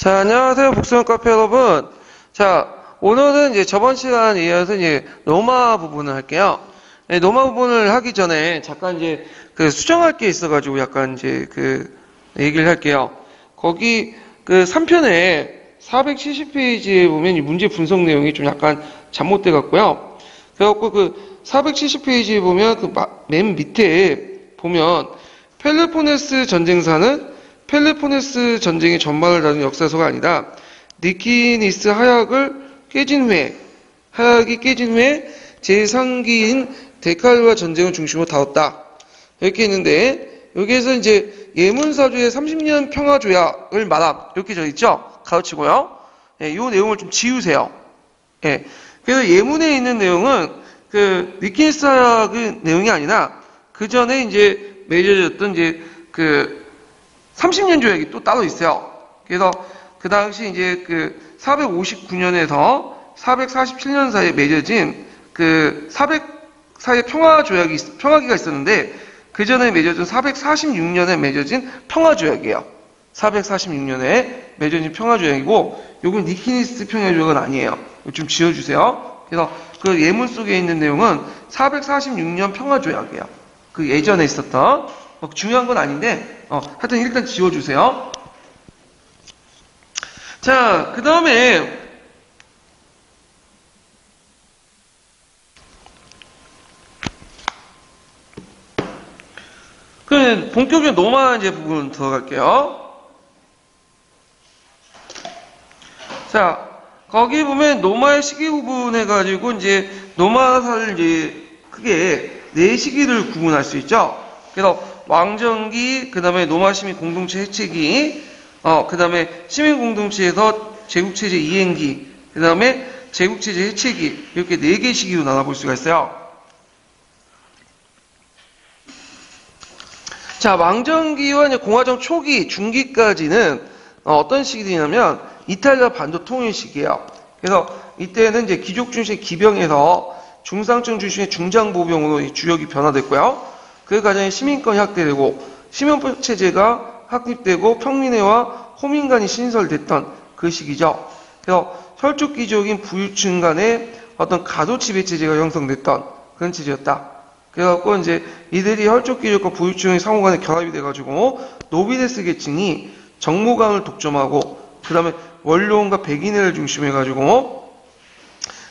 자, 안녕하세요. 복수형 카페 여러분. 자, 오늘은 이제 저번 시간에 이어서 이제 로마 부분을 할게요. 네, 로마 부분을 하기 전에 잠깐 이제 그 수정할 게 있어가지고 약간 이제 그 얘기를 할게요. 거기 그 3편에 470페이지에 보면 이 문제 분석 내용이 좀 약간 잘못돼 갖고요. 그래갖고 그 470페이지에 보면 그 맨 밑에 보면 펠로포네스 전쟁사는 펠로포네스 전쟁의 전말을 다룬 역사서가 아니다. 니키니스 하약이 깨진 후에 제3기인 데칼루아 전쟁을 중심으로 다뤘다. 이렇게 했는데 여기에서 이제 예문사조의 30년 평화조약을 말함 이렇게 져 있죠. 가르치고요. 이 내용을 좀 지우세요. 예. 그래서 예문에 있는 내용은 그 니키니스 하약의 내용이 아니라 그 전에 이제 맺어졌던 이제 그 30년 조약이 또 따로 있어요. 그래서 그 당시 이제 그 459년에서 447년 사이에 맺어진 그 400 사이에 평화기가 있었는데 그 전에 맺어진 446년에 맺어진 평화조약이에요. 446년에 맺어진 평화조약이고 요건 니키니스 평화조약은 아니에요. 이거 좀 지워주세요. 그래서 그 예문 속에 있는 내용은 446년 평화조약이에요. 그 예전에 있었던 중요한 건 아닌데 하여튼 일단 지워주세요. 자, 그 다음에 그 본격적인 로마 이제 부분 들어갈게요. 자, 거기 보면 로마의 시기 구분해가지고 이제 로마사를 이제 크게 4시기를 구분할 수 있죠. 그래서 왕정기, 그 다음에 로마 시민 공동체 해체기, 그 다음에 시민 공동체에서 제국체제 이행기, 그 다음에 제국체제 해체기, 이렇게 4개 시기로 나눠볼 수가 있어요. 자, 왕정기와 이제 공화정 초기, 중기까지는 어떤 시기냐면 이탈리아 반도 통일 시기예요. 그래서 이때는 이제 귀족 중심의 기병에서 중상층 중심의 중장보병으로 주역이 변화됐고요. 그 과정에 시민권이 확대되고 시민법 체제가 확립되고 평민회와 호민간이 신설됐던 그 시기죠. 그래서 혈족 귀족인 부유층 간의 어떤 가도 지배 체제가 형성됐던 그런 체제였다. 그래갖고 이제 이들이 혈족 귀족과 부유층의 상호 간에 결합이 돼가지고 노비데스 계층이 정모강을 독점하고 그 다음에 원로원과 백인회를 중심해가지고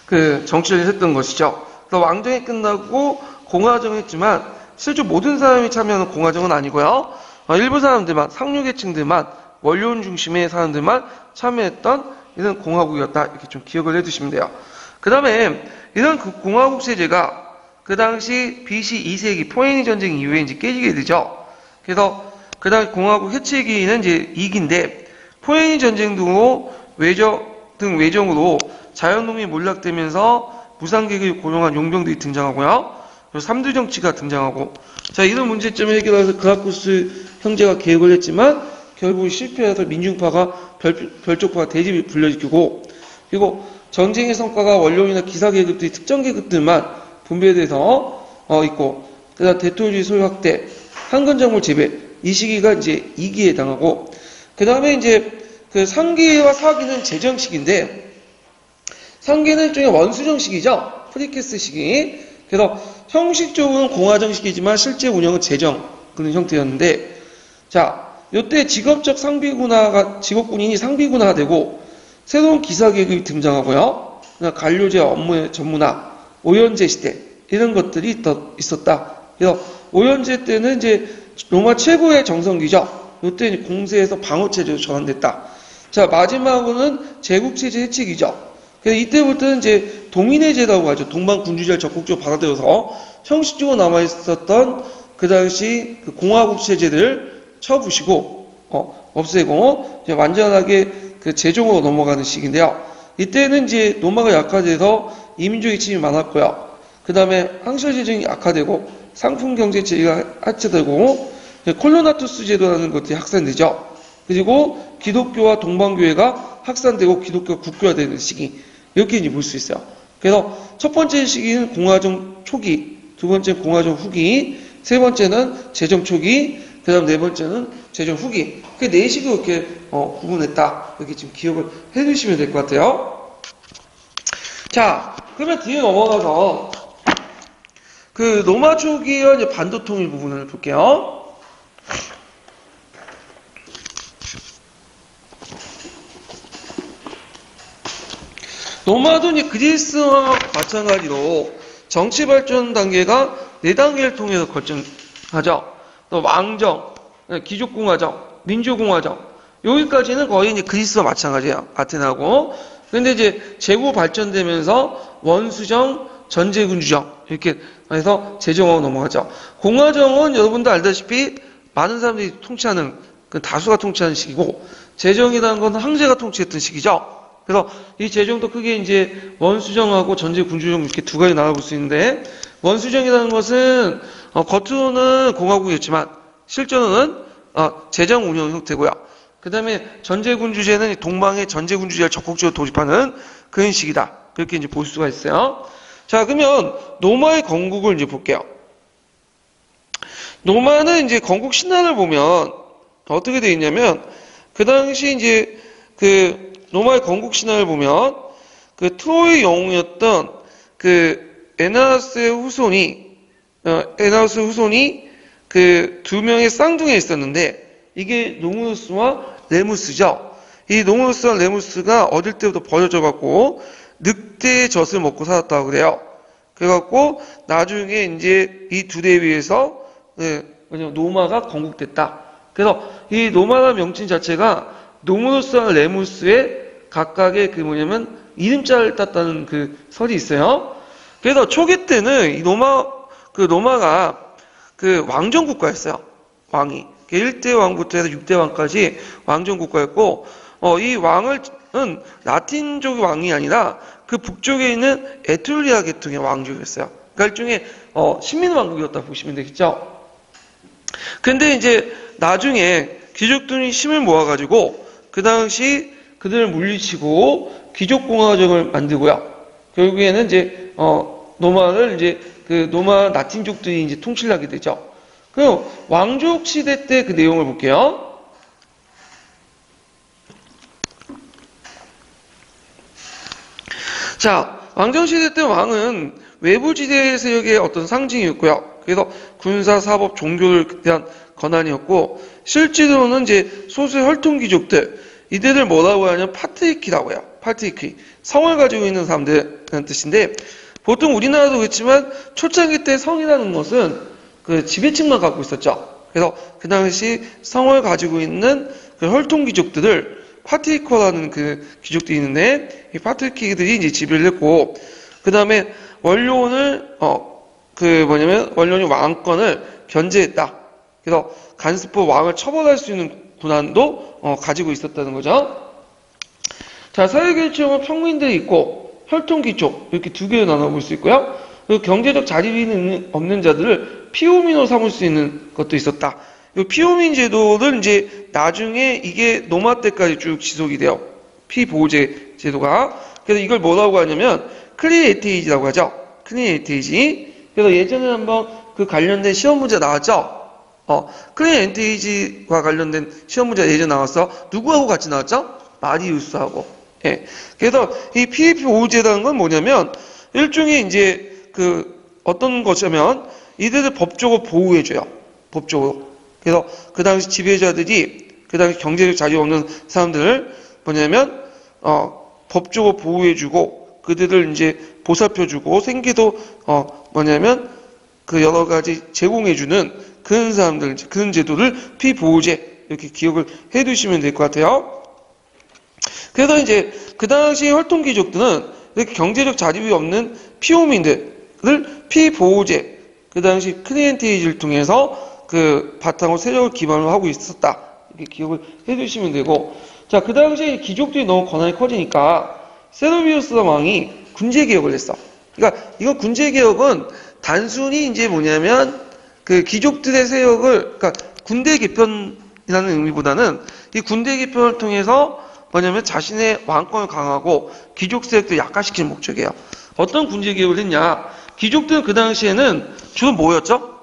그 정치를 했던 것이죠. 그래서 왕정이 끝나고 공화정을 했지만 실제 모든 사람이 참여하는 공화정은 아니고요. 일부 사람들만, 상류계층들만, 원료원 중심의 사람들만 참여했던 이런 공화국이었다. 이렇게 좀 기억을 해두시면 돼요. 그 다음에 이런 그 공화국 체제가 그 당시 BC 2세기 포에니 전쟁 이후에 이제 깨지게 되죠. 그래서 그 당시 공화국 해체기는 이제 2기인데 포에니 전쟁 등으로 외정으로 자연농민이 몰락되면서 무상계급을 고용한 용병들이 등장하고요. 그리고 삼두 정치가 등장하고, 자, 이런 문제점을 해결해서 그라쿠스 형제가 계획을 했지만 결국 실패해서 민중파가 별쪽파가 대집을 불러일으키고, 그리고 전쟁의 성과가 원료인이나 기사계급들이 특정 계급들만 분배돼서 있고, 그다음 대토주의 소유 확대, 한건정물 재배, 이 시기가 이제 2기에 해당하고, 그 다음에 이제 그 3기와 4기는 재정 시기인데, 3기는 일종의 원수정 시기죠. 프리캐스 시기. 그래서 형식적으로는 공화정 시기지만 실제 운영은 재정 그런 형태였는데, 자, 이때 직업군인이 상비군화되고 새로운 기사계급이 등장하고요. 관료제 업무의 전문화, 오연제 시대 이런 것들이 있었다. 그래서 오연제 때는 이제 로마 최고의 정성기죠. 이때 공세에서 방어체제로 전환됐다. 자, 마지막으로는 제국체제 해체기죠. 그래서 이때부터는 이제 동인의 제라고 하죠. 동방군주제를 적극적으로 받아들여서 형식적으로 남아있었던 그 당시 그 공화국 체제를 쳐부시고, 없애고, 이제 완전하게 그 제정으로 넘어가는 시기인데요. 이때는 이제 로마가 약화돼서 이민족의 침이 많았고요. 그 다음에 항실재정이 악화되고, 상품경제체제가 하차되고, 콜로나투스 제도라는 것들이 확산되죠. 그리고 기독교와 동방교회가 확산되고 기독교가 국교화되는 시기. 이렇게 이제 볼 수 있어요. 그래서 첫 번째 시기는 공화정 초기, 두 번째는 공화정 후기, 세 번째는 재정 초기, 그 다음 네 번째는 재정 후기. 그 네 식으로 이렇게 구분했다. 이렇게 지금 기억을 해두시면 될 것 같아요. 자, 그러면 뒤에 넘어가서 그 로마 초기의 이제 반도 통일 부분을 볼게요. 로마도 이제 그리스와 마찬가지로 정치 발전 단계가 네 단계를 통해서 거쳐하죠. 또 왕정, 귀족공화정, 민주공화정 여기까지는 거의 이제 그리스와 마찬가지예요. 아테나고. 근데 이제 제국 발전되면서 원수정, 전제군주정 이렇게 해서 제정으로 넘어가죠. 공화정은 여러분도 알다시피 많은 사람들이 통치하는 다수가 통치하는 시기고 제정이라는 건 황제가 통치했던 시기죠. 그래서 이 제정도 크게 이제 원수정하고 전제군주정 이렇게 두 가지 나눠볼 수 있는데 원수정이라는 것은 겉으로는 공화국이었지만 실제로는 제정 운영 형태고요. 그 다음에 전제군주제는 동방의 전제군주제를 적극적으로 도입하는 그런 식이다. 그렇게 이제 볼 수가 있어요. 자, 그러면 로마의 건국을 이제 볼게요. 로마는 이제 건국 신화를 보면 어떻게 되어 있냐면 그 당시 이제 그 로마의 건국 신화를 보면 그 트로이 영웅이었던 그 에나우스의 후손이 그 두 명의 쌍둥이에 있었는데 이게 노무누스와 레무스죠. 이 노무누스와 레무스가 어릴 때부터 버려져 갖고 늑대의 젖을 먹고 살았다고 그래요. 그래갖고 나중에 이제 이 두 대 위에서 로마가 건국됐다. 그래서 이 로마라는 명칭 자체가 노무누스와 레무스의 각각의 그 뭐냐면 이름자를 땄다는 그 설이 있어요. 그래서 초기 때는 이 로마가 그 왕정 국가였어요. 왕이. 1대 왕부터 해서 6대 왕까지 왕정 국가였고, 이 왕은 라틴족 왕이 아니라 그 북쪽에 있는 에툴리아 계통의 왕족이었어요. 그러니까 일종의 식민왕국이었다 보시면 되겠죠. 근데 이제 나중에 귀족들이 힘을 모아가지고 그 당시 그들을 물리치고 귀족공화정을 만들고요. 결국에는 이제 로마를 이제 그 로마 라틴족들이 이제 통치를 하게 되죠. 그럼 왕족 시대 때 그 내용을 볼게요. 자, 왕정 시대 때 왕은 외부 지대 세력의 어떤 상징이었고요. 그래서 군사, 사법, 종교를 대한 권한이었고 실제로는 이제 소수의 혈통 귀족들 이들을 뭐라고 하냐면 파트리키라고 해요. 파트리키. 성을 가지고 있는 사람들이라는 뜻인데 보통 우리나라도 그렇지만 초창기 때 성이라는 것은 그 지배층만 갖고 있었죠. 그래서 그 당시 성을 가지고 있는 그 혈통 귀족들을 파트리커라는 그 귀족들이 있는데 이 파트리키들이 이제 지배를 했고 그 다음에 원료원을 원료원이 왕권을 견제했다. 그래서 간섭법 왕을 처벌할 수 있는 군한도 가지고 있었다는 거죠. 자, 사회계층은 평민들이 있고 혈통귀족 이렇게 두 개로 나눠볼 수 있고요. 그리고 경제적 자립이 없는 자들을 피오민으로 삼을 수 있는 것도 있었다. 이 피오민 제도를 이제 나중에 이게 로마 때까지 쭉 지속이 돼요. 피보호제 제도가. 그래서 이걸 뭐라고 하냐면 클리엔테이지라고 하죠. 클리엔테이지. 그래서 예전에 한번 그 관련된 시험 문제 나왔죠. 클리엔테이지와 관련된 시험 문제 예전에 나왔어. 누구하고 같이 나왔죠? 마리우스하고. 예. 그래서 이 피보호제라는 건 뭐냐면 일종의 이제 그 어떤 것이냐면 이들을 법적으로 보호해줘요. 법적으로. 그래서 그 당시 지배자들이 그 당시 경제적 자유 없는 사람들을 뭐냐면 법적으로 보호해주고 그들을 이제 보살펴주고 생계도 뭐냐면 그 여러 가지 제공해주는 그런 사람들 그런 제도를 피보호제 이렇게 기억을 해두시면 될 것 같아요. 그래서 이제 그 당시 혈통귀족들은 이렇게 경제적 자립이 없는 피오민들을 피보호제 그 당시 클리엔테이지를 통해서 그 바탕으로 세력을 기반으로 하고 있었다. 이렇게 기억을 해두시면 되고 자, 그 당시에 귀족들이 너무 권한이 커지니까 세르비우스 왕이 군제개혁을 했어. 그러니까 이거 군제개혁은 단순히 이제 뭐냐면 그 귀족들의 세력을 그러니까 군대 개편이라는 의미보다는 이 군대 개편을 통해서 뭐냐면 자신의 왕권을 강화하고 귀족 세력들을 약화시키는 목적이에요. 어떤 군제개혁을 했냐? 귀족들은 그 당시에는 주로 뭐였죠?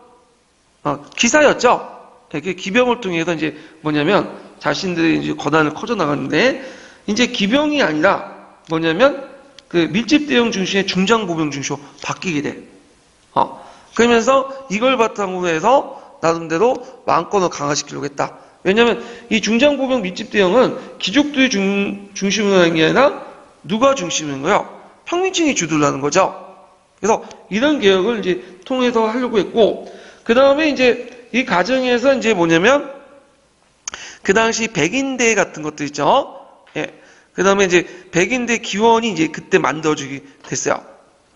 기사였죠? 이렇게 기병을 통해서 이제 뭐냐면 자신들의 이제 권한을 커져 나갔는데 이제 기병이 아니라 뭐냐면 그 밀집 대응 중심의 중장 보병 중시로 바뀌게 돼. 그러면서 이걸 바탕으로 해서 나름대로 왕권을 강화시키려고 했다. 왜냐면 이 중장 보병 밀집 대응은 귀족들이 중심으로 하는 게 아니라 누가 중심인 거야? 평민층이 주도를 하는 거죠. 그래서 이런 개혁을 이제 통해서 하려고 했고, 그 다음에 이제 이 과정에서 이제 뭐냐면 그 당시 백인대 같은 것도 있죠. 예. 그 다음에 이제 백인대 기원이 이제 그때 만들어지게 됐어요.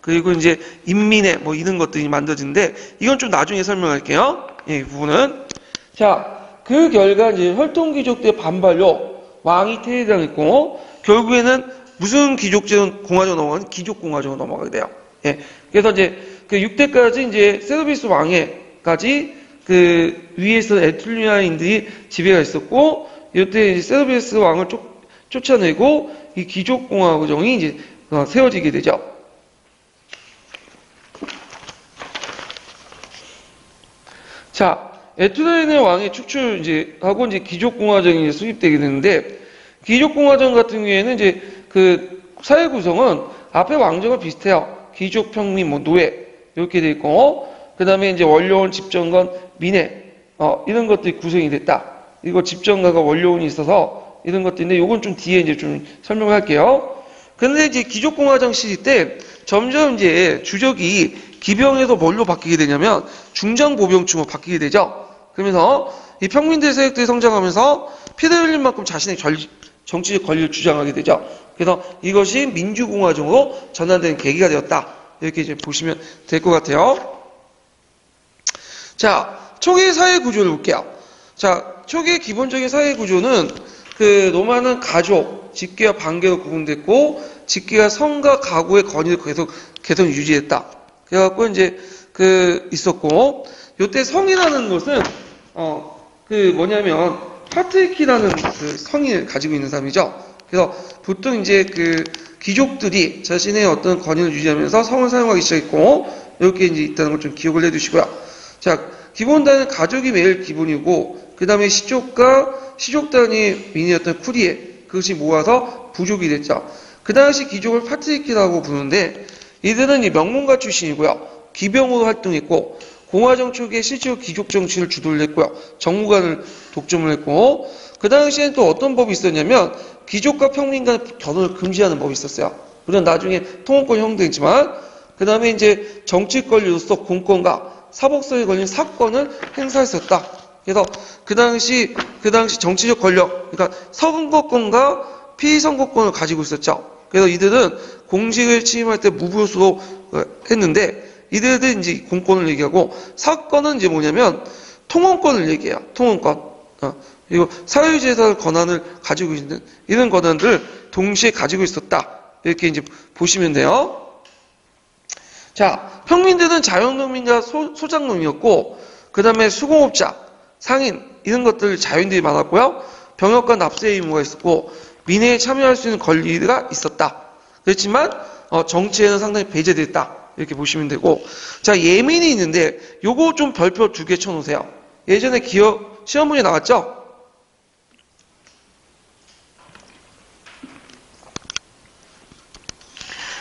그리고 이제 인민회 뭐 이런 것들이 만들어지는데 이건 좀 나중에 설명할게요. 예, 이 부분은. 자, 그 결과 이제 혈통귀족들의 반발로 왕이 퇴위당했고 결국에는 무슨 귀족제는 공화정으로 넘어가는 귀족공화정으로 넘어가게 돼요. 예. 그래서 이제 그 6대까지 이제 세르비스 왕에까지 그 위에서 에툴리아인들이 지배가 있었고 이때 이제 세르비스 왕을 쫓아내고 이 귀족공화정이 이제 세워지게 되죠. 자, 에투르인의 왕의 축출 이제 하고 이제 귀족공화정이 수립되게 되는데 귀족공화정 같은 경우에는 이제 그 사회 구성은 앞에 왕정과 비슷해요. 귀족, 평민, 뭐 노예 이렇게 돼 있고 그 다음에 이제 원료원, 집정관, 민회 이런 것들이 구성이 됐다. 이거 집정관과 원료원이 있어서 이런 것들인데 요건 좀 뒤에 이제 좀 설명을 할게요. 근데 이제 귀족공화정 시기 때 점점 이제 주적이 기병에서 뭘로 바뀌게 되냐면 중장보병층으로 바뀌게 되죠. 그러면서 이 평민들 세력들이 성장하면서 피를 흘린 만큼 자신의 정치적 권리를 주장하게 되죠. 그래서 이것이 민주공화정으로 전환되는 계기가 되었다. 이렇게 이제 보시면 될 것 같아요. 자, 초기 사회 구조를 볼게요. 자, 초기 기본적인 사회 구조는 그 로마는 가족, 직계와 반계로 구분됐고 직계가 성과 가구의 권위를 계속 유지했다. 그래갖고 이제 그 있었고 요때 성이라는 것은 그 뭐냐면 파트리키라는 그 성을 가지고 있는 사람이죠. 그래서 보통 이제 그 귀족들이 자신의 어떤 권위를 유지하면서 성을 사용하기 시작했고 이렇게 이제 있다는 걸 좀 기억을 해두시고요. 자, 기본단은 가족이 매일 기본이고 그 다음에 시족단이 민이었던 쿠리에 그것이 모아서 부족이 됐죠. 그 당시 귀족을 파트리키라고 부르는데 이들은 이 명문가 출신이고요. 기병으로 활동했고 공화정 초기에 실제로 귀족 정치를 주도를 했고요. 정무관을 독점을 했고 그 당시에는 또 어떤 법이 있었냐면 귀족과 평민 간 결혼을 금지하는 법이 있었어요. 물론 나중에 통혼권 형성됐지만 그 다음에 이제 정치 권리로서 공권과 사법성에 걸린 사건을 행사했었다. 그래서 그 당시 정치적 권력, 그러니까 선거권과 피선거권을 가지고 있었죠. 그래서 이들은 공직을 취임할 때 무보수로 했는데 이들은 이제 공권을 얘기하고 사건은 이제 뭐냐면 통혼권을 얘기해요. 통혼권. 그리고 사유재산 권한을 가지고 있는 이런 권한들을 동시에 가지고 있었다. 이렇게 이제 보시면 돼요. 자, 평민들은 자연농민과 소작농이었고 그 다음에 수공업자, 상인 이런 것들 자연들이 많았고요. 병역과 납세 의무가 있었고 민회에 참여할 수 있는 권리가 있었다. 그렇지만 정치에는 상당히 배제됐다. 이렇게 보시면 되고 자 예민이 있는데 요거 좀 별표 2개 쳐놓으세요. 예전에 시험 문제 나왔죠?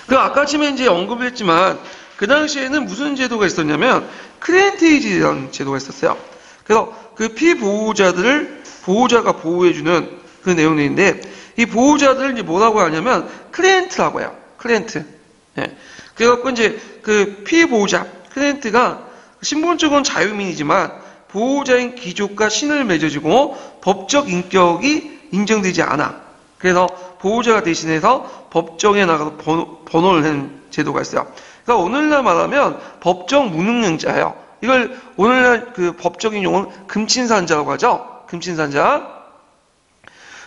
그 아까 처음에 이제 언급을 했지만 그 당시에는 무슨 제도가 있었냐면 클리엔테이지라는 제도가 있었어요. 그래서 그 보호자가 보호해주는 그 내용인데 이 보호자들을 이제 뭐라고 하냐면 클리엔트라고 해요. 클리엔트. 예. 그래갖고 이제 그 피보호자 클리엔트가 신분적으로는 자유민이지만 보호자인 귀족과 신을 맺어지고 법적 인격이 인정되지 않아. 그래서 보호자가 대신해서 법정에 나가서 번호를 내는 제도가 있어요. 그러니까 오늘날 말하면 법정 무능력자예요. 이걸 오늘날 그 법적인 용어는 금친산자라고 하죠. 금친산자.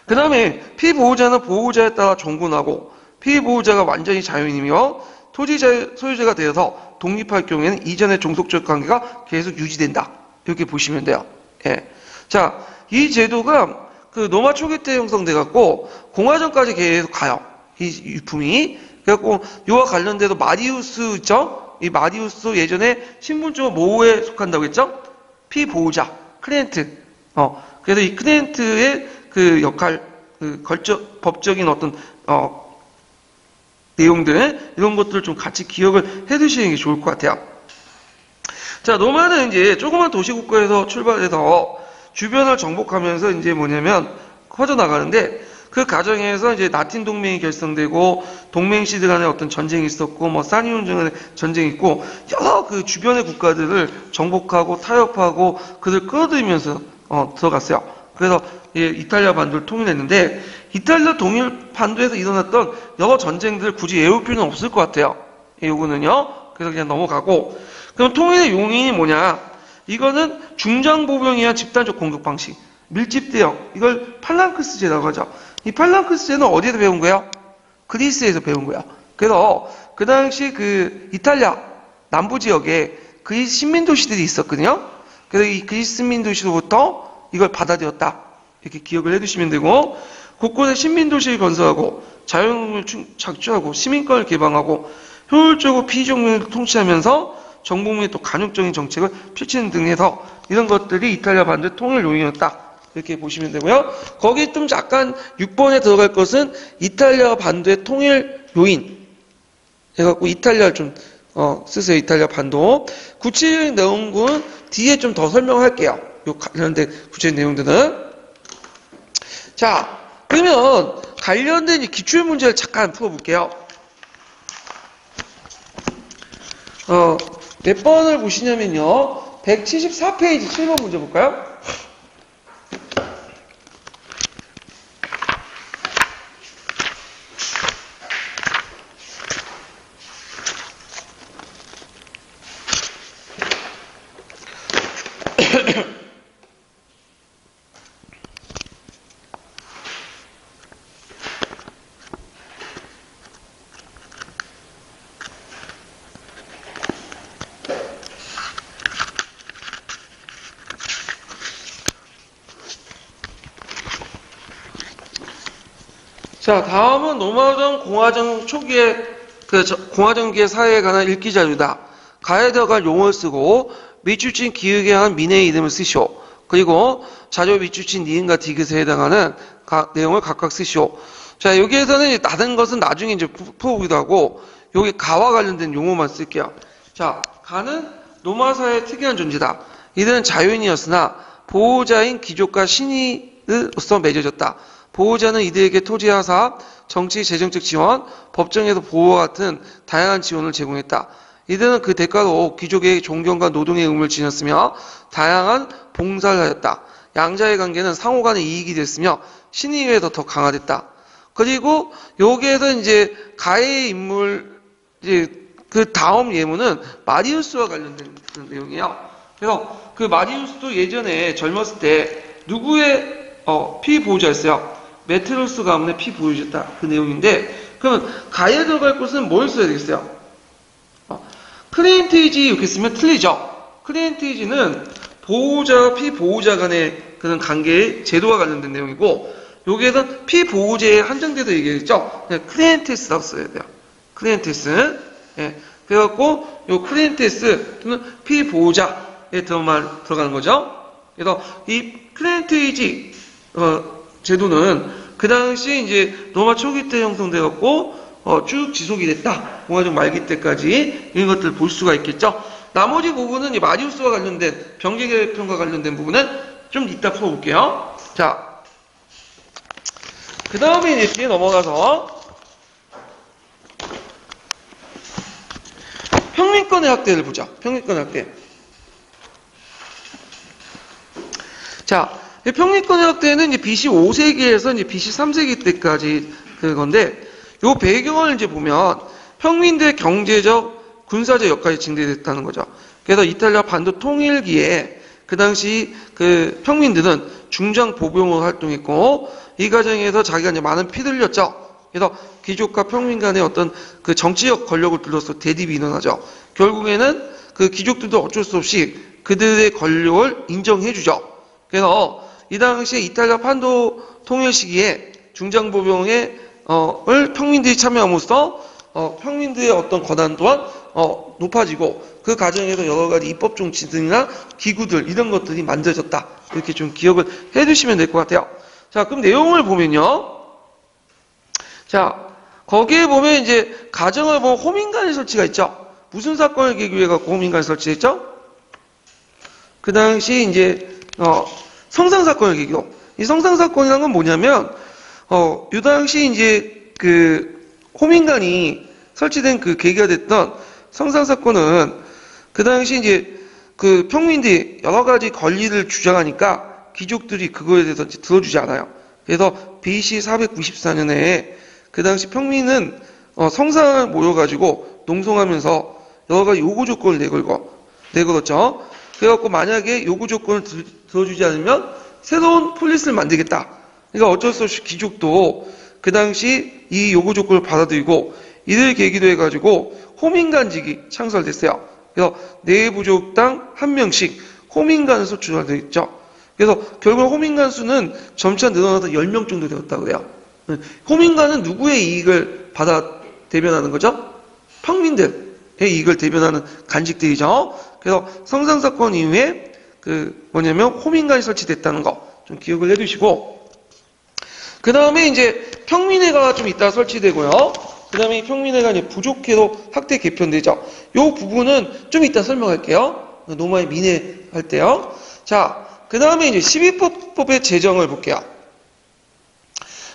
그 다음에 피보호자는 보호자에 따라 종군하고 피보호자가 완전히 자유인이며 토지 소유자가 되어서 독립할 경우에는 이전의 종속적 관계가 계속 유지된다. 이렇게 보시면 돼요. 예. 자, 이 제도가 그 로마 초기 때 형성돼갖고 공화정까지 계속 가요. 이 유품이. 그래갖고 이와 관련돼서 마리우스 있죠? 이 마리우스 예전에 신분적으로 뭐에 속한다고 했죠? 피보호자, 클리엔트. 그래서 이 크리엔트의 그 역할, 그 법적인 어떤, 내용들, 이런 것들을 좀 같이 기억을 해 두시는 게 좋을 것 같아요. 자, 로마는 이제 조그만 도시국가에서 출발해서 주변을 정복하면서 이제 뭐냐면 퍼져나가는데, 그 과정에서 이제 라틴 동맹이 결성되고 동맹시들 간에 어떤 전쟁이 있었고 뭐 사니온 간에 전쟁이 있고 여러 그 주변의 국가들을 정복하고 타협하고 그들 끌어들이면서 들어갔어요. 그래서 이탈리아 반도를 통일했는데 이탈리아 동일 반도에서 일어났던 여러 전쟁들을 굳이 외울 필요는 없을 것 같아요. 요거는요. 그래서 그냥 넘어가고, 그럼 통일의 용인이 뭐냐? 이거는 중장보병이야 집단적 공격 방식, 밀집대형, 이걸 팔랑크스제라고 하죠. 이 팔랑크스제는 어디에서 배운 거예요? 그리스에서 배운 거예요. 그래서 그 당시 그 이탈리아 남부 지역에 그리스 식민도시들이 있었거든요. 그래서 이 그리스 식민도시로부터 이걸 받아들였다, 이렇게 기억을 해두시면 되고, 곳곳에 식민도시를 건설하고 자유를 착취하고 시민권을 개방하고 효율적으로 피의종민을 통치하면서 정복민의 또 간육적인 정책을 펼치는 등 해서 이런 것들이 이탈리아 반도의 통일 요인이었다, 이렇게 보시면 되고요. 거기 좀 약간 6번에 들어갈 것은 이탈리아 반도의 통일 요인 해갖고 이탈리아를 좀 쓰세요. 이탈리아 반도. 구체적인 내용은 뒤에 좀 더 설명할게요. 요 관련된 구체적인 내용들은. 자, 그러면 관련된 기출 문제를 잠깐 풀어볼게요. 몇 번을 보시냐면요. 174페이지 7번 문제 볼까요? 자, 다음은 로마전 공화정 초기의 공화정기의 사회에 관한 읽기 자료다. 가에 들어갈 용어를 쓰고 밑줄친 기역에 한 민의 이름을 쓰시오. 그리고 자료 밑줄친 니은과 디귿에 해당하는 내용을 각각 쓰시오. 자, 여기에서는 이제 다른 것은 나중에 이제 풀어보기도 하고, 여기 가와 관련된 용어만 쓸게요. 자, 가는 로마 사회의 특이한 존재다. 이들은 자유인이었으나 보호자인 귀족과 신의로서 맺어졌다. 보호자는 이들에게 토지와 사업, 정치, 재정적 지원, 법정에서 보호와 같은 다양한 지원을 제공했다. 이들은 그 대가로 귀족의 존경과 노동의 의무를 지녔으며 다양한 봉사를 하였다. 양자의 관계는 상호 간의 이익이 됐으며 신의회에서 더 강화됐다. 그리고 여기에서 이제 가해의 인물, 이제 그 다음 예문은 마리우스와 관련된 그런 내용이에요. 그래서 그 마리우스도 예전에 젊었을 때 누구의 피보호자였어요? 메트로스 가문의 피보호자였다. 그 내용인데, 그러면 가에 들어갈 곳은 뭘 써야 되겠어요? 클리엔테이지 이렇게 쓰면 틀리죠. 클리엔테이지는 보호자와 피보호자 간의 그런 관계의 제도와 관련된 내용이고, 여기에는 피보호제에 한정돼서 얘기했죠. 그냥 클리엔테스라고 써야 돼요. 클리엔테스. 예. 그래갖고 요 클리엔테스는 피보호자에 들어가는 거죠. 그래서 이 클리엔테이지 제도는 그 당시 이제 로마 초기 때 형성되었고 쭉 지속이 됐다. 공화정 말기 때까지 이런 것들을 볼 수가 있겠죠. 나머지 부분은 이 마리우스와 관련된 병제개혁편과 관련된 부분은 좀 이따 풀어볼게요. 자, 그 다음에 이제 뒤에 넘어가서 평민권의 확대를 보죠. 평민권의 확대. 자, 평민권의 확대는 이제 BC 5세기에서 이제 BC 3세기 때까지 그건데, 요 배경을 이제 보면 평민들의 경제적, 군사적 역할이 증대됐다는 거죠. 그래서 이탈리아 반도 통일기에 그 당시 그 평민들은 중장 보병으로 활동했고, 이 과정에서 자기가 이제 많은 피를 흘렸죠. 그래서 귀족과 평민 간의 어떤 그 정치적 권력을 둘러서 대립이 일어나죠. 결국에는 그 귀족들도 어쩔 수 없이 그들의 권력을 인정해주죠. 그래서 이 당시에 이탈리아 판도 통일 시기에 중장보병을 평민들이 참여함으로써 평민들의 어떤 권한 또한 높아지고, 그 과정에서 여러 가지 입법 정치 등이나 기구들 이런 것들이 만들어졌다. 이렇게 좀 기억을 해두시면 될 것 같아요. 자, 그럼 내용을 보면요. 자, 거기에 보면 이제 가정을 보면 호민관이 설치가 있죠. 무슨 사건을 계기로 해갖고 호민관이 설치했죠? 그 당시 이제 성상사건을 계기로. 이 성상사건이라는 건 뭐냐면 이 당시 이제 그 호민관이 설치된 그 계기가 됐던 성상사건은 그 당시 이제 그 평민들이 여러 가지 권리를 주장하니까 귀족들이 그거에 대해서 이제 들어주지 않아요. 그래서 BC 494년에 그 당시 평민은 성상을 모여가지고 농성하면서 여러 가지 요구 조건을 내걸었죠. 그래갖고 만약에 요구 조건을 들어주지 않으면 새로운 폴리스를 만들겠다. 그러니까 어쩔 수 없이 귀족도 그 당시 이 요구 조건을 받아들이고 이를 계기로 해가지고 호민관직이 창설됐어요. 그래서 네 부족당 한 명씩 호민관을 소출하되어 있죠. 그래서 결국 호민관 수는 점차 늘어나서 10명 정도 되었다고 해요. 호민관은 누구의 이익을 대변하는 거죠? 평민들의 이익을 대변하는 간직들이죠. 그래서 성상사건 이후에 호민관이 설치됐다는 거 좀 기억을 해두시고, 그 다음에 이제 평민회가 좀 이따 설치되고요. 그 다음에 평민회가 이제 부족회로 확대 개편되죠. 요 부분은 좀 이따 설명할게요. 노마의 민회 할 때요. 자, 그 다음에 이제 12법의 제정을 볼게요.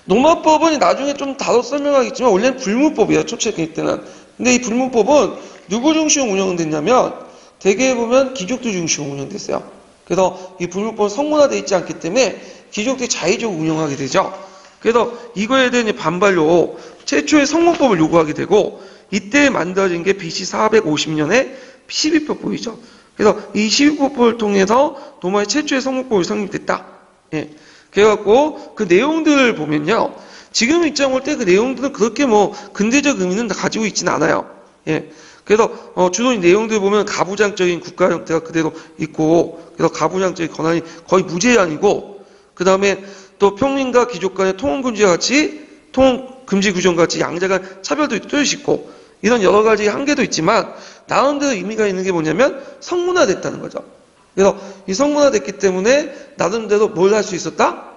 노마법은 나중에 좀 다뤄 설명하겠지만 원래는 불문법이에요. 초창기 때는. 근데 이 불문법은 누구 중심으로 운영됐냐면 대개 보면 귀족들 중심으로 운영됐어요. 그래서 이 불문법은 성문화되어 있지 않기 때문에 귀족들이 자의적으로 운영하게 되죠. 그래서 이거에 대한 반발로 최초의 성문법을 요구하게 되고 이때 만들어진 게 BC 450년에 12법이죠. 그래서 이 12법을 통해서 노마의 최초의 성문법이 성립됐다. 예. 그래갖고 그 내용들을 보면요. 지금 입장 볼 때 그 내용들은 그렇게 근대적 의미는 다 가지고 있지는 않아요. 예. 그래서 주로 이 내용들 보면 가부장적인 국가 형태가 그대로 있고, 그래서 가부장적인 권한이 거의 무제한이고, 그 다음에 또 평민과 귀족 간의 통혼금지와 같이 통혼금지 규정 같이 양자 간 차별도 뚜렷이 있고, 이런 여러 가지 한계도 있지만 나름대로 의미가 있는 게 뭐냐면 성문화됐다는 거죠. 그래서 이 성문화됐기 때문에 나름대로 뭘 할 수 있었다?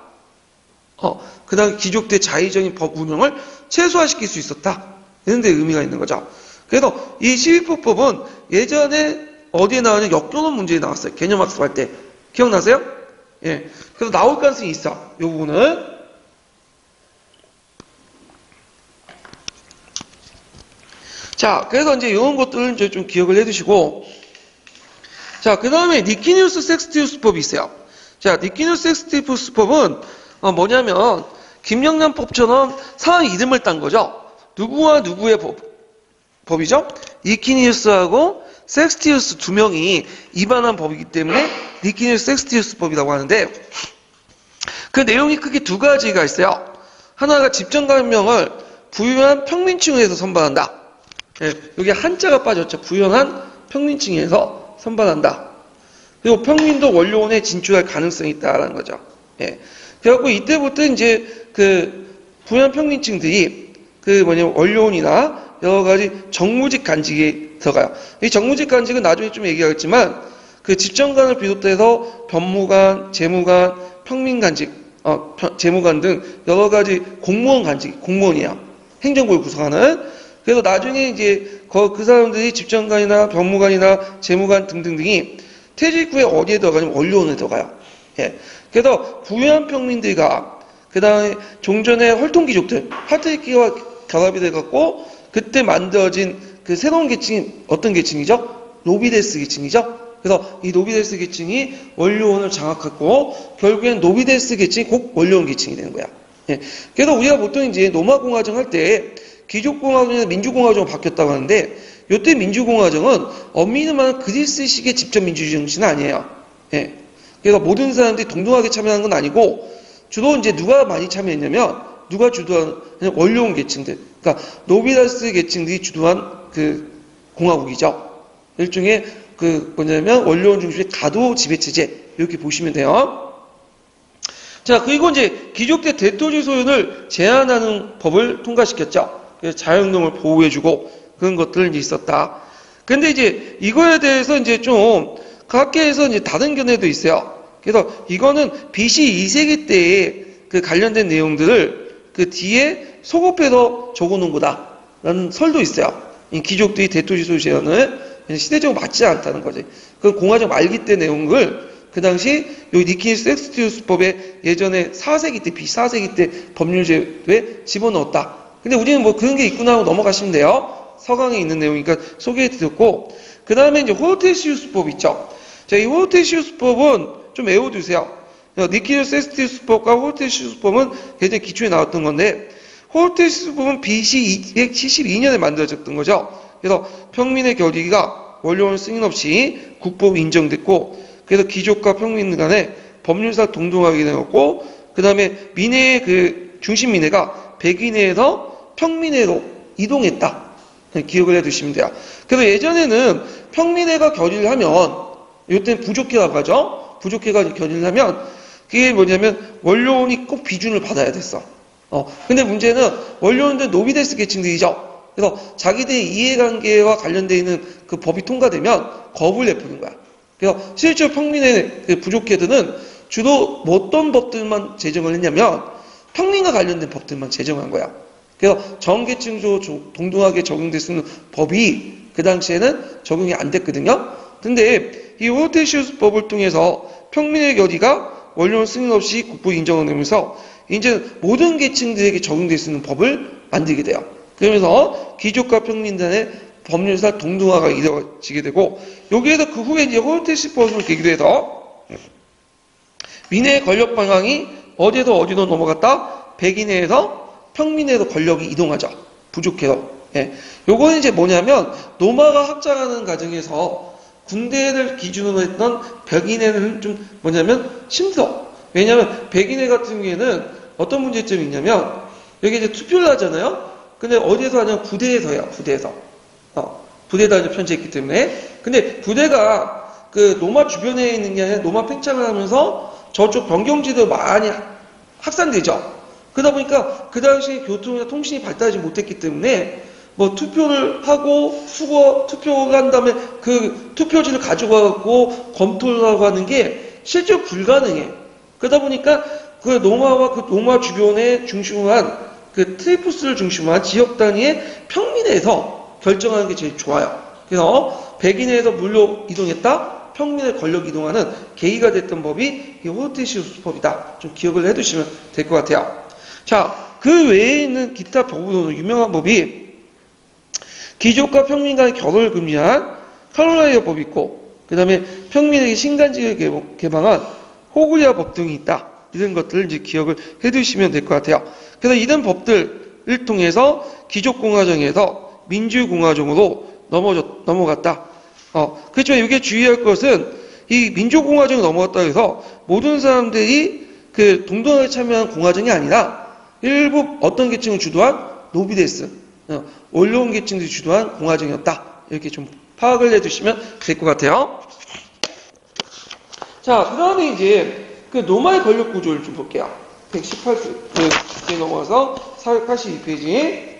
그 다음에 귀족들의 자의적인 법 운영을 최소화시킬 수 있었다. 이런 데 의미가 있는 거죠. 그래서 이 시위법법은 예전에 어디에 나오냐 역겨운 문제에 나왔어요. 개념학습할 때. 기억나세요? 예. 그래서 나올 가능성이 있어. 이 부분은. 자, 그래서 이제 이런 것들을 이제 좀 기억을 해두시고. 자, 그 다음에 니키니우스 섹스티우스법이 있어요. 자, 니키니우스 섹스티우스법은 뭐냐면 김영란법처럼 사람 이름을 딴 거죠. 누구와 누구의 법이죠? 니키니우스하고 섹스티우스 두 명이 입안한 법이기 때문에 니키니우스 섹스티우스법이라고 하는데 그 내용이 크게 두 가지가 있어요. 하나가 집정관명을 부유한 평민층에서 선발한다. 예, 여기 한자가 빠졌죠. 부유한 평민층에서 선발한다. 그리고 평민도 원료원에 진출할 가능성이 있다라는 거죠. 예. 그래갖고 이때부터 이제 부유한 평민층들이 원료원이나 여러 가지 정무직 간직에 들어가요. 이 정무직 간직은 나중에 좀 얘기하겠지만 집정관을 비롯해서 변무관, 재무관, 평민간직, 재무관 등 여러 가지 공무원 간직, 공무원이야. 행정부를 구성하는. 그래서 나중에 이제 그 사람들이 집정관이나 변무관이나 재무관 등등등이 퇴직 후에 어디에 들어가냐면 원료원에 들어가요. 예. 그래서 부유한 평민들과 그 다음에 종전의 혈통귀족들, 파트리키와 결합이 돼갖고 그때 만들어진 새로운 계층이 어떤 계층이죠? 노비데스 계층이죠? 그래서 이 노비데스 계층이 원료원을 장악하고 결국엔 노비데스 계층이 곧 원료원 계층이 되는 거야. 예. 그래서 우리가 보통 이제 노마공화정 할 때 귀족공화정에서 민주공화정으로 바뀌었다고 하는데 이때 민주공화정은 엄밀히 말하면 그리스식의 직접 민주주의 정신은 아니에요. 예. 그래서 모든 사람들이 동등하게 참여하는 건 아니고 주로 이제 누가 많이 참여했냐면 누가 주도한 원료원 계층들, 그러니까 노비데스 계층들이 주도한 공화국이죠. 일종의 원료원 중심의 가도 지배 체제 이렇게 보시면 돼요. 자, 그리고 이제 귀족들 대토지 소유를 제한하는 법을 통과시켰죠. 그래서 자유운동을 보호해주고 그런 것들이 이제 있었다. 근데 이제 이거에 대해서 이제 좀 각계에서 이제 다른 견해도 있어요. 그래서 이거는 BC 2세기 때의 그 관련된 내용들을 그 뒤에 소급해서 적어놓은 거다라는 설도 있어요. 이 귀족들이 대토지소 제안을 시대적으로 맞지 않다는 거지. 그 공화정 말기 때 내용을 그 당시 여기 니키스 섹스티우스법에 예전에 4세기 때 BC 4세기 때 법률제도에 집어넣었다. 근데 우리는 뭐 그런 게 있구나 하고 넘어가시면 돼요. 서강에 있는 내용이니까 소개해드렸고, 그 다음에 이제 호르테시우스법 있죠. 자, 이 호르테시우스법은 좀 외워두세요. 니키스 섹스티우스법과 호르테시우스법은 예전에 기초에 나왔던 건데, 호르테시우스법은 BC 272년에 만들어졌던 거죠. 그래서 평민의 결의가 원료원 승인 없이 국법이 인정됐고, 그래서 귀족과 평민 간에 법률상 동등하게 되었고, 그 다음에 민해의 그 중심 민해가 백인해에서 평민해로 이동했다. 기억을 해두시면 돼요. 그래서 예전에는 평민해가 결의를 하면, 이때는 부족해라고 하죠. 부족해가 결의를 하면, 그게 뭐냐면 원료원이 꼭 비준을 받아야 됐어. 근데 문제는 원료원들 노비데스 계층들이죠. 그래서 자기들의 이해관계와 관련되어 있는 그 법이 통과되면 거부를 내푸는 거야. 그래서 실제로 평민의 그 부족해들은 주로 어떤 법들만 제정을 했냐면 평민과 관련된 법들만 제정한 거야. 그래서 전계층조 동등하게 적용될 수 있는 법이 그 당시에는 적용이 안 됐거든요. 근데 이 호르테시우스법을 통해서 평민의 결의가 원료원 승인 없이 국부 인정을 내면서 이제 모든 계층들에게 적용될 수 있는 법을 만들게 돼요. 그러면서 귀족과 평민단의 법률상 동등화가 이루어지게 되고, 여기에서 그 후에 이제 호르테시우스법을 계기로 해서 민해의 권력 방향이 어디로 넘어갔다? 백인해에서 평민해로 권력이 이동하죠. 부족해서. 예. 요거는 이제 뭐냐면 노마가 확장하는 과정에서 군대를 기준으로 했던 백인해는 좀 뭐냐면 힘들어. 왜냐면 백인해 같은 경우에는 어떤 문제점이 있냐면 여기 이제 투표를 하잖아요. 근데 어디에서 하냐면 부대에서 해요. 부대에서. 부대에다 이제 편제했기 때문에. 근데 부대가 그 노마 주변에 있는 게 아니라 노마 팽창을 하면서 저쪽 변경지대로 많이 확산되죠. 그러다 보니까 그 당시 교통이나 통신이 발달하지 못했기 때문에 뭐 투표를 하고 투표를 한 다음에 그 투표지를 가져가고 검토를 하고 하는 게 실제로 불가능해. 그러다 보니까 그 노마와 그 노마 주변에 중심으로 한 그 트리푸스를 중심으로 한 지역 단위의 평민에서 결정하는 게 제일 좋아요. 그래서 백인에서 물로 이동했다, 평민의 권력 이동하는 계기가 됐던 법이 이 호르테시우스법이다. 좀 기억을 해두시면 될 것 같아요. 자, 그 외에 있는 기타 법으로는 유명한 법이 귀족과 평민 간의 결혼을 금지한 카롤라이어 법이 있고, 그 다음에 평민에게 신간지를 개방한 호글리아 법 등이 있다. 이런 것들을 이제 기억을 해두시면 될 것 같아요. 그래서 이런 법들을 통해서 귀족공화정에서 민주공화정으로 넘어갔다. 그렇지만 이게 주의할 것은 이 민주공화정으로 넘어갔다 해서 모든 사람들이 그 동등하게 참여한 공화정이 아니라 일부 어떤 계층을 주도한 노비데스, 원로원 계층들이 주도한 공화정이었다. 이렇게 좀 파악을 해두시면 될 것 같아요. 자, 그 다음에 이제 그 노마의 권력 구조를 좀 볼게요. 118페이지 넘어가서 482페이지.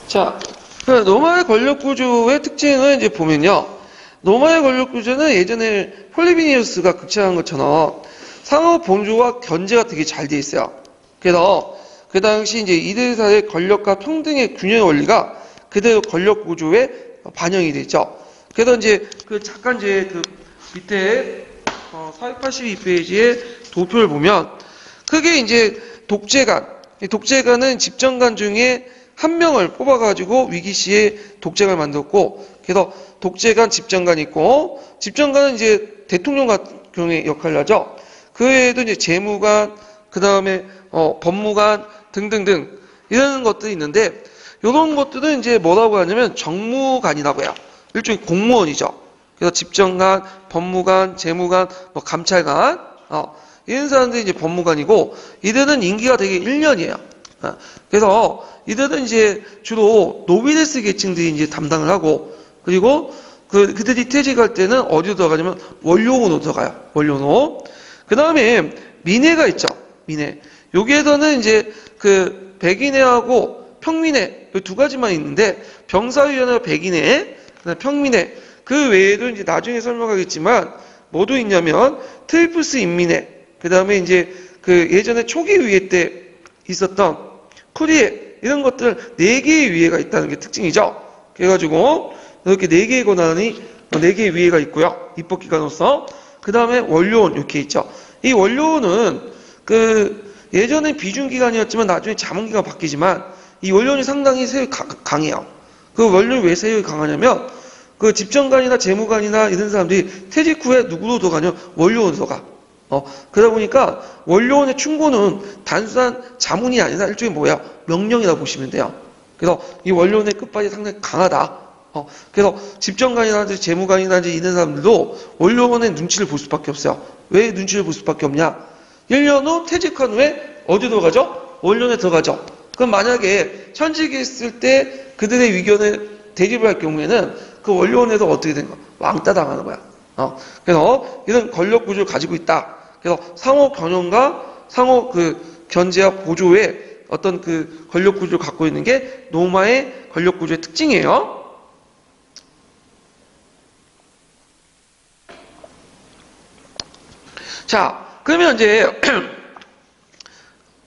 자, 노마의 권력 구조의 특징을 이제 보면요. 노마의 권력 구조는 예전에 폴리비니우스가 극찬한 것처럼 상호 본조와 견제가 되게 잘 돼 있어요. 그래서 그 당시 이제 이대사의 권력과 평등의 균형 원리가 그대로 권력 구조에 반영이 되죠. 그래서 이제 잠깐 이제 밑에 482페이지의 도표를 보면 크게 이제 독재관은 집정관 중에 한 명을 뽑아가지고 위기시에 독재관을 만들었고, 그래서 독재관, 집정관이 있고, 집정관은 이제 대통령 같은 경우에 역할을 하죠. 그 외에도 이제 재무관, 그 다음에 법무관 등등등 이런 것들이 있는데, 이런 것들은 이제 뭐라고 하냐면 정무관이라고 해요. 일종의 공무원이죠. 그래서 집정관, 법무관, 재무관, 감찰관, 이런 사람들이 이제 법무관이고, 이들은 임기가 되게 1년이에요. 그래서 이들은 이제 주로 노비레스 계층들이 이제 담당을 하고, 그리고 그들이 퇴직할 때는 어디로 들어가냐면 원료원으로 들어가요. 원료원. 그 다음에 민회가 있죠. 민회. 여기에서는 이제 그 백인회하고 평민회 이 두 가지만 있는데, 병사위원회와 백인회, 그다음에 평민회, 그 외에도 이제 나중에 설명하겠지만 뭐도 있냐면 트리프스 인민회, 그 다음에 이제 그 예전에 초기 위회 때 있었던 쿠리에, 이런 것들 4개의 위회가 있다는 게 특징이죠. 그래가지고 이렇게 4개의 권한이 4개의 위회가 있고요. 입법기관으로서. 그 다음에 원료원 이렇게 있죠. 이 원료원은 그 예전엔 비준기관이었지만 나중에 자문기관 바뀌지만 이 원료원이 상당히 세력이 강해요. 그 원료원이 왜 세력이 강하냐면 그 집정관이나 재무관이나 이런 사람들이 퇴직 후에 누구로 들어가냐? 원료원으로 가. 그러다 보니까 원료원의 충고는 단순한 자문이 아니라 일종의 뭐야? 명령이라고 보시면 돼요. 그래서 이 원료원의 끝발이 상당히 강하다. 그래서 집정관이라든지 재무관이라든지 이런 사람들도 원료원의 눈치를 볼 수밖에 없어요. 왜 눈치를 볼 수밖에 없냐? 1년 후 퇴직한 후에 어디 들어가죠? 원료원에 들어가죠. 그럼 만약에 현직에 있을 때 그들의 의견을 대립을 할 경우에는 그 원료원에서 어떻게 된 거야? 왕따 당하는 거야. 그래서 이런 권력 구조를 가지고 있다. 그래서 상호 경영과 상호 그 견제와 보조의 어떤 그 권력 구조를 갖고 있는 게 로마의 권력 구조의 특징이에요. 자, 그러면 이제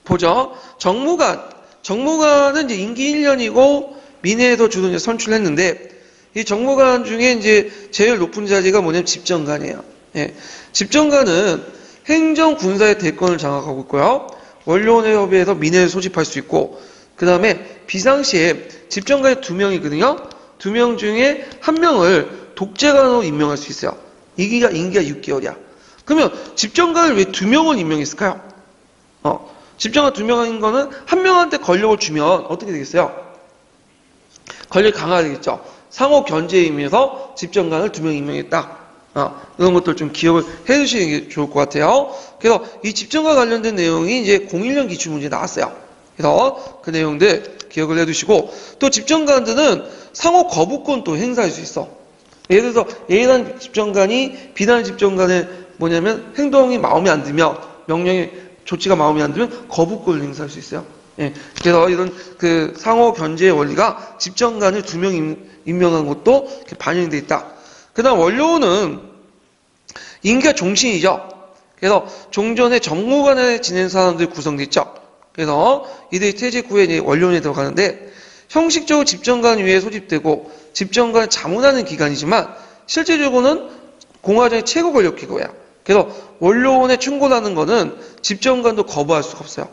보죠. 정무관은 이제 임기 1년이고 민회에서 주로 이제 선출했는데, 이 정무관 중에 이제 제일 높은 자리가 뭐냐면 집정관이에요. 예. 집정관은 행정 군사의 대권을 장악하고 있고요. 원료원의 협의에서 민회를 소집할 수 있고, 그 다음에 비상시에 집정관이 2명이거든요. 2명 중에 1명을 독재관으로 임명할 수 있어요. 임기가 6개월이야. 그러면 집정관을 왜 2명을 임명했을까요? 집정관 2명인 거는 1명한테 권력을 주면 어떻게 되겠어요? 권력이 강화되겠죠. 상호 견제에 의미에서 집정관을 2명 임명했다. 이런 것들 좀 기억을 해두시는 게 좋을 것 같아요. 그래서 이 집정과 관련된 내용이 이제 01년 기출문제에 나왔어요. 그래서 그 내용들 기억을 해두시고, 또 집정관들은 상호 거부권도 행사할 수 있어. 예를 들어서 A라는 집정관이 B라는 집정관의 뭐냐면 행동이 마음에 안 들면, 명령의 조치가 마음에 안 들면 거부권을 행사할 수 있어요. 예. 그래서 이런 그 상호 견제의 원리가 집정관을 2명 임명한 것도 반영되어 있다. 그 다음 원료원은 임기가 종신이죠. 그래서 종전에 정무관에 지낸 사람들이 구성되어 있죠. 그래서 이들이 퇴직 후에 이제 원료원에 들어가는데, 형식적으로 집정관 위에 소집되고 집정관을 자문하는 기관이지만 실제적으로는 공화정의 최고 권력 기구예요. 그래서 원료원에 충고하는 거는 집정관도 거부할 수가 없어요.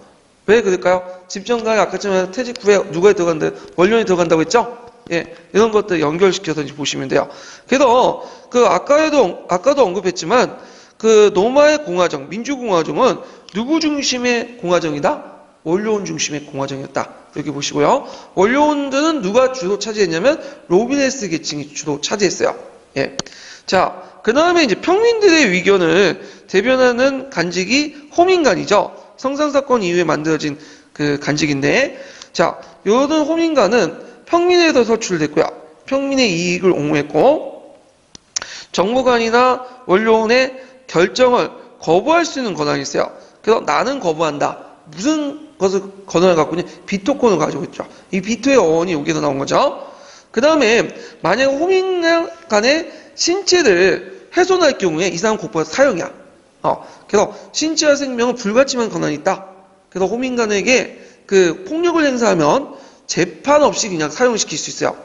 왜 그럴까요? 집정관이 아까 전에 퇴직 후에 누가 들어간다? 원료원에 들어간다고 했죠? 예, 이런 것들 연결시켜서 이제 보시면 돼요. 그래서 그 아까도 언급했지만 그 로마의 공화정, 민주공화정은 누구 중심의 공화정이다? 원료원 중심의 공화정이었다. 이렇게 보시고요. 원료원들은 누가 주로 차지했냐면 로비네스 계층이 주로 차지했어요. 예. 자, 그 다음에 이제 평민들의 의견을 대변하는 간직이 호민관이죠. 성상사건 이후에 만들어진 그 간직인데, 자, 요런 호민관은 평민에서 선출됐고요. 평민의 이익을 옹호했고, 정무관이나 원료원의 결정을 거부할 수 있는 권한이 있어요. 그래서 나는 거부한다. 무슨 것을 권한을 갖고 있냐? 비토권을 가지고 있죠. 이 비토의 어원이 여기서 나온 거죠. 그 다음에 만약 호민간의 신체를 훼손할 경우에 이 사람 곧바로 사형이야. 그래서 신체와 생명은 불가침한 권한이 있다. 그래서 호민간에게 그 폭력을 행사하면 재판 없이 그냥 사용시킬 수 있어요.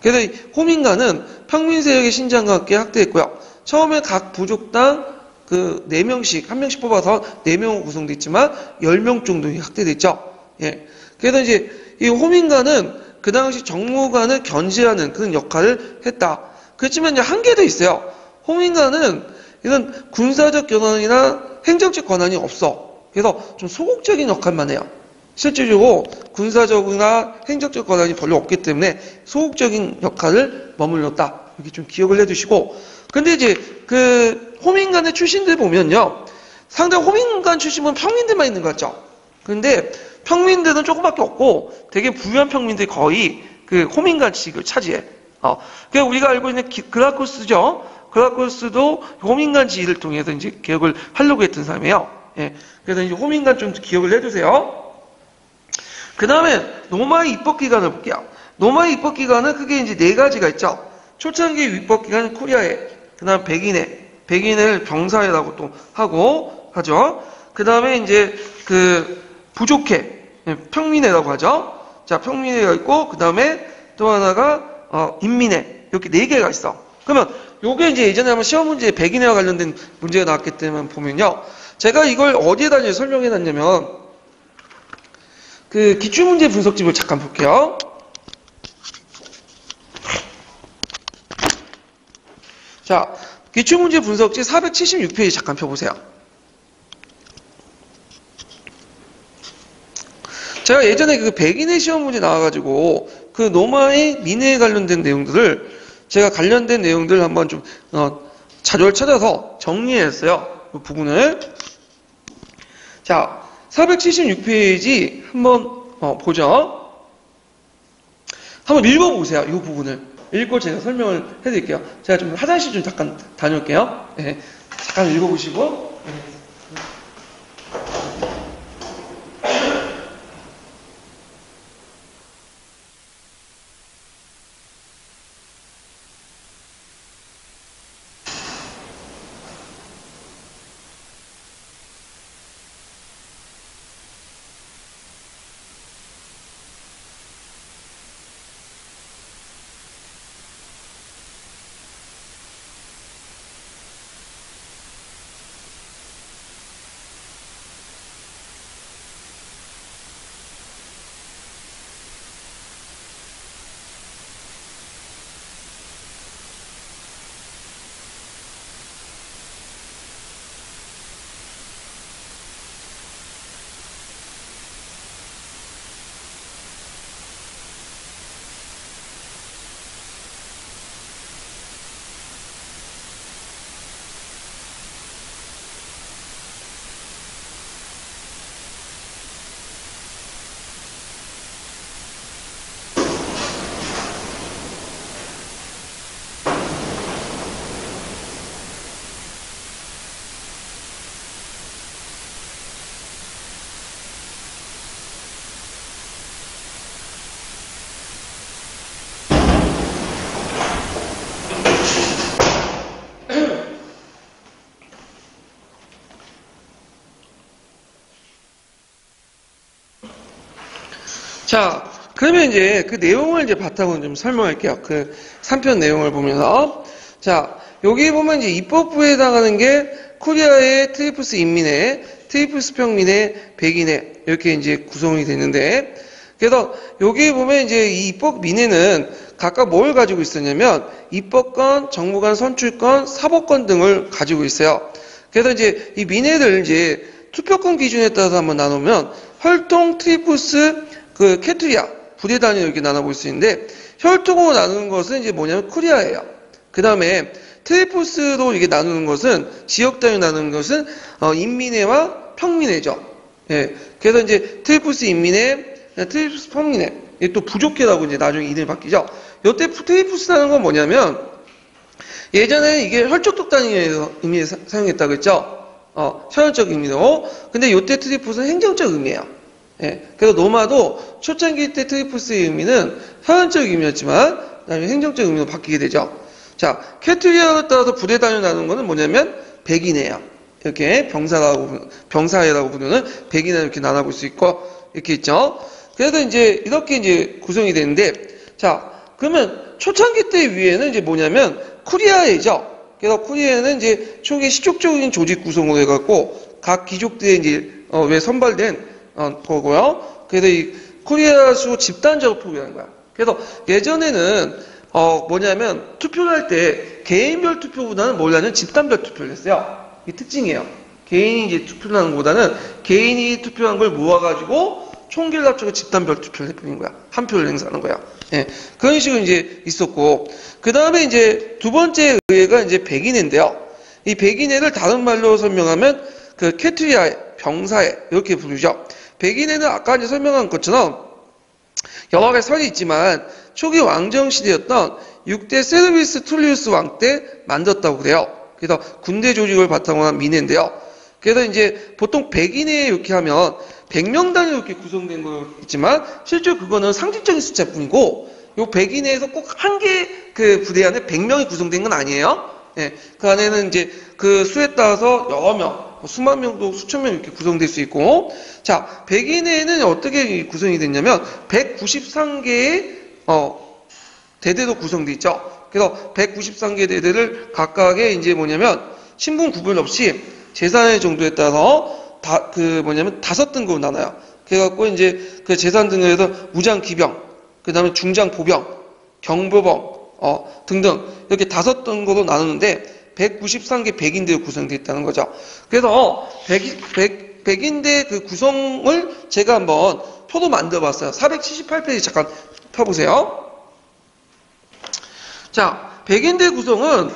그래서 이 호민관은 평민 세력의 신장과 함께 학대했고요. 처음에 각 부족당 그 4명씩, 1명씩 뽑아서 4명으로 구성되어 있지만 10명 정도 학대됐죠. 예. 그래서 이제 이 호민관은 그 당시 정무관을 견제하는 그런 역할을 했다. 그렇지만 이제 한계도 있어요. 호민관은 이런 군사적 권한이나 행정적 권한이 없어. 그래서 좀 소극적인 역할만 해요. 실질적으로 군사적이나 행정적 권한이 별로 없기 때문에 소극적인 역할을 머물렀다. 이렇게 좀 기억을 해두시고, 근데 이제 그 호민관의 출신들 보면요, 상당히 호민관 출신은 평민들만 있는 것 같죠. 그런데 평민들은 조금밖에 없고 되게 부유한 평민들이 거의 그 호민간직을 차지해. 그러니까 우리가 알고 있는 그라쿠스죠. 그라쿠스도 호민간지를 통해서 이제 개혁을 하려고 했던 사람이에요. 예. 그래서 이제 호민간 좀 기억을 해두세요. 그 다음에 로마의 입법기관을 볼게요. 로마의 입법기관은 크게 이제 네 가지가 있죠. 초창기 입법기관은 쿠리아에, 그 다음 백인을 병사회라고 또 하죠. 그 다음에 이제 그 부족회, 평민회라고 하죠. 자, 평민회가 있고, 그 다음에 또 하나가 인민회. 이렇게 네 개가 있어. 그러면 요게 이제 예전에 한번 시험 문제에 백인회와 관련된 문제가 나왔기 때문에 보면요. 제가 이걸 어디에다 설명해 놨냐면, 그 기출문제 분석집을 잠깐 볼게요. 자, 기출문제 분석집 476페이지 잠깐 펴보세요. 제가 예전에 그 백인의 시험 문제 나와가지고 그 로마의 민회에 관련된 내용들을 제가 관련된 내용들을 한번 좀 자료를 찾아서 정리했어요. 그 부분을. 자, 476페이지 한번 보죠. 한번 읽어보세요. 이 부분을. 읽고 제가 설명을 해드릴게요. 제가 좀 화장실 좀 잠깐 다녀올게요. 네, 잠깐 읽어보시고. 자, 그러면 이제 그 내용을 이제 바탕으로 좀 설명할게요. 그 3편 내용을 보면서. 자, 여기 보면 이제 입법부에 해당하는 게 코리아의 트리푸스 인민회, 트리푸스 평민회, 백인회 이렇게 이제 구성이 되는데, 그래서 여기 보면 이제 이 입법 민회는 각각 뭘 가지고 있었냐면 입법권, 정무관 선출권, 사법권 등을 가지고 있어요. 그래서 이제 이 민회를 이제 투표권 기준에 따라서 한번 나누면 혈통, 트리푸스, 그 캐투리아 부대 단위로 이렇게 나눠볼 수 있는데 혈통으로 나누는 것은 이제 뭐냐면 쿠리아예요. 그 다음에 트리푸스로 이게 나누는 것은 지역 단위로 나누는 것은 인민회와 평민회죠. 예. 그래서 이제 트리푸스 인민회, 트리푸스 평민회, 이게 또 부족회라고 이제 나중에 이름이 바뀌죠. 요때 트리푸스라는 건 뭐냐면 예전에 이게 혈족독 단위에서 의미에 사용했다고 했죠. 현역적 의미로. 근데 요때 트리푸스는 행정적 의미예요. 예, 그래서 로마도 초창기 때 트리푸스의 의미는 현현적 의미였지만 나중에 행정적 의미로 바뀌게 되죠. 자, 캐투리아에 따라서 부대 단위로 나누는 것은 뭐냐면 백인회예요. 이렇게 병사회라고 부르는 백인회 이렇게 나눠볼 수 있고 이렇게 있죠. 그래서 이제 이렇게 이제 구성이 되는데, 자, 그러면 초창기 때 위에는 이제 뭐냐면 쿠리아회죠. 그래서 쿠리아회는 이제 초기 시족적인 조직 구성으로 해갖고 각 귀족들의 이제 왜 선발된 거고요. 그래서 이 코리아수 집단적으로 투표하는 거야. 그래서 예전에는 뭐냐면 투표를 할 때 개인별 투표보다는 뭐냐면 집단별 투표를 했어요. 이게 특징이에요. 개인이 이제 투표를 하는 것보다는 개인이 투표한 걸 모아가지고 총기를 합쳐서 집단별 투표를 해버린 거야. 한 표를 행사하는 거야. 예. 그런 식으로 이제 있었고, 그 다음에 이제 두 번째 의회가 이제 백인회인데요. 이 백인회를 다른 말로 설명하면 그 캐투리아 병사회 이렇게 부르죠. 백인에는 아까 이제 설명한 것처럼 여러 가지 설이 있지만 초기 왕정 시대였던 6대 세르비스 툴리우스 왕 때 만들었다고 그래요. 그래서 군대 조직을 바탕으로 한 민회인데요. 그래서 이제 보통 백인회 이렇게 하면 100명 단위로 이렇게 구성된 거 있지만 실제로 그거는 상징적인 숫자뿐이고 요 백인회에서 꼭 한 개 그 부대 안에 100명이 구성된 건 아니에요. 예, 그 안에는 이제 그 수에 따라서 여러 명, 수만 명도 수천 명 이렇게 구성될 수 있고, 자, 백인회는 어떻게 구성이 됐냐면 193개의 대대로 구성돼 있죠. 그래서 193개 대대를 각각의 이제 뭐냐면 신분 구분 없이 재산의 정도에 따라서 다섯 등급으로 나눠요. 그래갖고 이제 그 재산 등급에서 무장 기병, 그 다음에 중장 보병, 경보병, 등등 이렇게 다섯 등급으로 나누는데 193개 백인대로 구성되어 있다는 거죠. 그래서 백인대 그 구성을 제가 한번 표도 만들어 봤어요. 478페이지 잠깐 펴보세요. 자, 백인대 구성은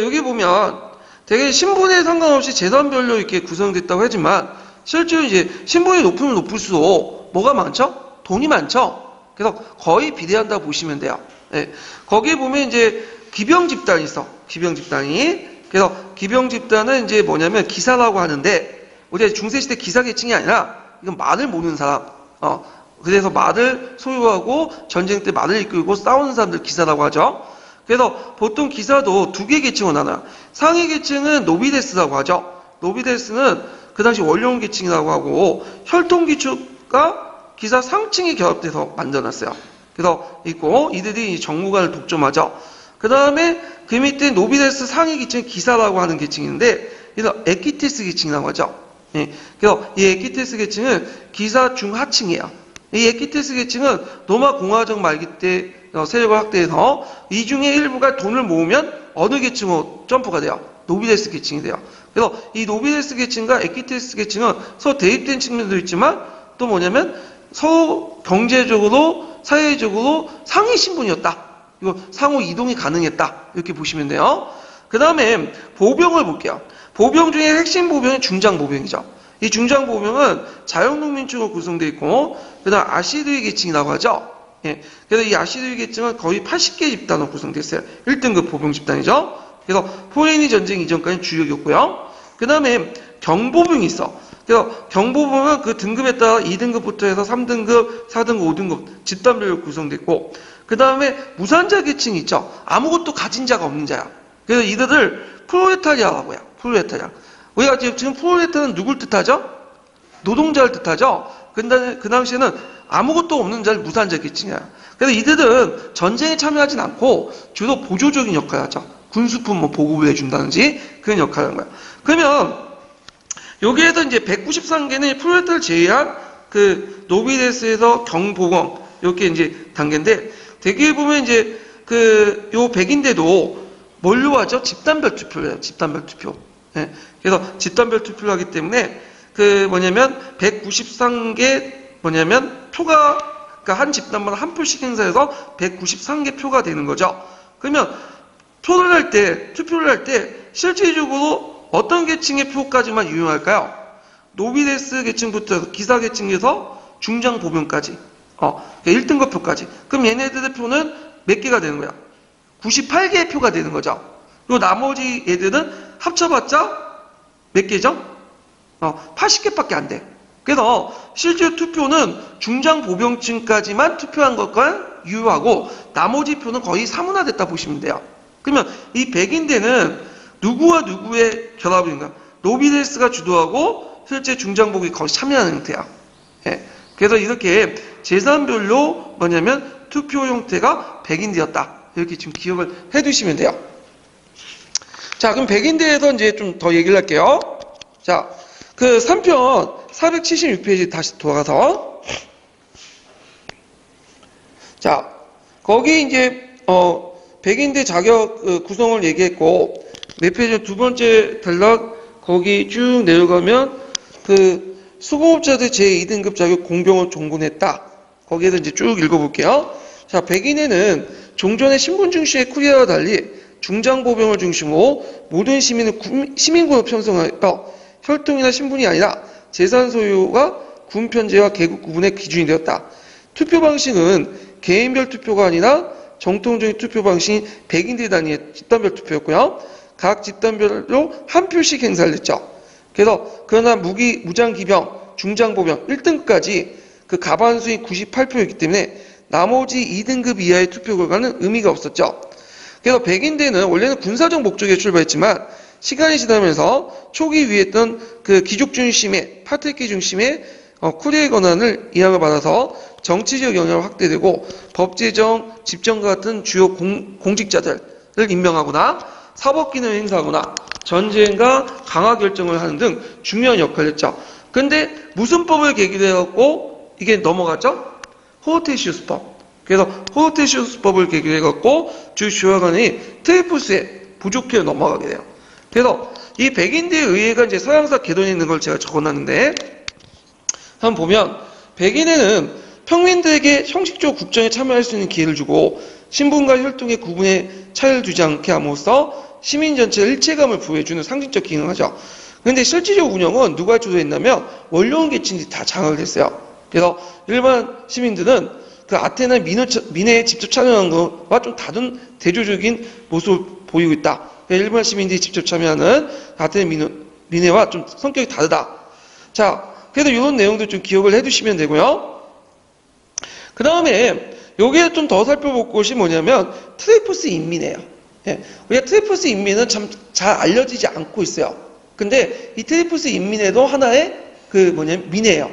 여기 보면 되게 신분에 상관없이 재산별로 이렇게 구성됐다고 하지만 실제로 이제 신분이 높으면 높을수록 뭐가 많죠? 돈이 많죠? 그래서 거의 비례한다고 보시면 돼요. 네. 거기에 보면 이제 기병 집단이 있어. 기병 집단이. 그래서 기병 집단은 이제 뭐냐면 기사라고 하는데 우리가 중세시대 기사 계층이 아니라 이건 말을 모르는 사람. 그래서 말을 소유하고 전쟁 때 말을 이끌고 싸우는 사람들 기사라고 하죠. 그래서 보통 기사도 두 개 계층으로 나눠요. 상위 계층은 노비데스라고 하죠. 노비데스는 그 당시 원룡 계층이라고 하고 혈통 기축과 기사 상층이 결합돼서 만들어놨어요. 그래서 있고 이들이 정무관을 독점하죠. 그 다음에 그 밑에 노비데스 상위 계층 기사라고 하는 계층인데 이런 에키테스 계층이라고 하죠. 예. 그래서 이 에키테스 계층은 기사 중하층이에요. 이 에키테스 계층은 로마 공화정 말기 때 세력을 확대해서 이 중에 일부가 돈을 모으면 어느 계층으로 점프가 돼요? 노비데스 계층이 돼요. 그래서 이 노비데스 계층과 에키테스 계층은 서로 대립된 측면도 있지만 또 뭐냐면 서로 경제적으로 사회적으로 상위 신분이었다. 이거 상호 이동이 가능했다. 이렇게 보시면 돼요. 그 다음에 보병을 볼게요. 보병 중에 핵심 보병이 중장보병이죠. 이 중장보병은 자영농민층으로 구성되어 있고 그 다음 아시드위 계층이라고 하죠. 예. 그래서 이 아시드위 계층은 거의 80개 집단으로 구성되어 있어요. 1등급 보병 집단이죠. 그래서 포에니 전쟁 이전까지 주력이었고요. 그 다음에 경보병이 있어. 그래서 경보병은 그 등급에 따라 2등급부터 해서 3등급, 4등급, 5등급 집단별로 구성됐고 그 다음에 무산자 계층이 있죠. 아무것도 가진 자가 없는 자야. 그래서 이들을 프롤레타리아라고 해요. 프롤레타리아. 우리가 지금 프롤레타는 누굴 뜻하죠? 노동자를 뜻하죠. 근데 그 당시에는 아무것도 없는 자를 무산자 계층이야. 그래서 이들은 전쟁에 참여하진 않고 주로 보조적인 역할을 하죠. 군수품 보급을 해준다든지 그런 역할을 하는 거야. 그러면 여기에서 이제 193개는 프롤레타를 제외한 그 노비데스에서 경보공 이렇게 이제 단계인데 대개 보면 이제 요 백인데도 뭘로 하죠? 집단별 투표를 해요. 집단별 투표. 예. 그래서 집단별 투표를 하기 때문에 그 뭐냐면 193개 뭐냐면 표가 그러니까 한 집단마다 한 표씩 행사해서 193개 표가 되는 거죠. 그러면 투표를 할 때 실질적으로 어떤 계층의 표까지만 유용할까요? 노비데스 계층부터 기사 계층에서 중장 보병까지 1등급 표까지. 그럼 얘네들의 표는 몇 개가 되는 거야? 98개의 표가 되는 거죠. 그리고 나머지 애들은 합쳐봤자 몇 개죠? 80개밖에 안 돼. 그래서 실제 투표는 중장 보병층까지만 투표한 것과 유효하고 나머지 표는 거의 사문화됐다 보시면 돼요. 그러면 이 백인대는 누구와 누구의 결합인가? 노비데스가 주도하고 실제 중장복이 거의 참여하는 형태야. 예. 그래서 이렇게 재산별로 뭐냐면 투표 형태가 백인대였다. 이렇게 지금 기억을 해두시면 돼요. 자, 그럼 백인대에서 이제 좀 더 얘기를 할게요. 자, 그 3편 476페이지 다시 돌아가서 자, 거기 이제 백인대 자격 구성을 얘기했고 몇 페이지 두 번째 단락 거기 쭉 내려가면 그 수공업자들 제2등급 자격 공병을 종군했다. 거기에서 이제 쭉 읽어볼게요. 자, 백인에는 종전의 신분 중심의 쿠리아와 달리 중장보병을 중심으로 모든 시민을 시민군으로 편성하여 혈통이나 신분이 아니라 재산 소유가 군 편제와 계급 구분의 기준이 되었다. 투표 방식은 개인별 투표가 아니라 정통적인 투표 방식인 100인대 단위의 집단별 투표였고요. 각 집단별로 한 표씩 행사를 했죠. 그래서 그러나 무장 기병, 중장보병 1등급까지 그 가반수인 98표였기 때문에 나머지 2등급 이하의 투표 결과는 의미가 없었죠. 그래서 100인대는 원래는 군사적 목적에 출발했지만 시간이 지나면서 초기 위했던 그 귀족 중심의 파트리키 중심의 쿠리의 권한을 이양을 받아서 정치적 영향을 확대되고 법 제정, 집정과 같은 주요 공직자들을 임명하거나 사법 기능을 행사하거나 전쟁과 강화 결정을 하는 등 중요한 역할을 했죠. 근데 무슨 법을 계기로 해갖고 이게 넘어갔죠? 호르테시우스법. 그래서 호르테시우스법을 계기로 해갖고 주요관이 트레푸스의 부족회로 넘어가게 돼요. 그래서 이 백인대의 의회가 이제 서양사 개론에 있는 걸 제가 적어놨는데 한번 보면 백인회는 평민들에게 형식적 국정에 참여할 수 있는 기회를 주고 신분과 혈통의 구분에 차이를 두지 않게 함으로써 시민 전체의 일체감을 부여해주는 상징적 기능을 하죠. 그런데 실질적 운영은 누가 주도했냐면 원로원 계층들이 다 장악을 했어요. 그래서 일반 시민들은 그 아테네 민회에 직접 참여한 것과 좀 다른 대조적인 모습을 보이고 있다. 일반 시민들이 직접 참여하는 아테네 민회와 좀 성격이 다르다. 자, 그래서 이런 내용도 좀 기억을 해두시면 되고요. 그 다음에 여기에 좀 더 살펴볼 것이 뭐냐면 트레푸스 인민이에요. 예, 우리가 트레푸스 인민은 참 잘 알려지지 않고 있어요. 근데 이 트레푸스 인민에도 하나의 민회예요.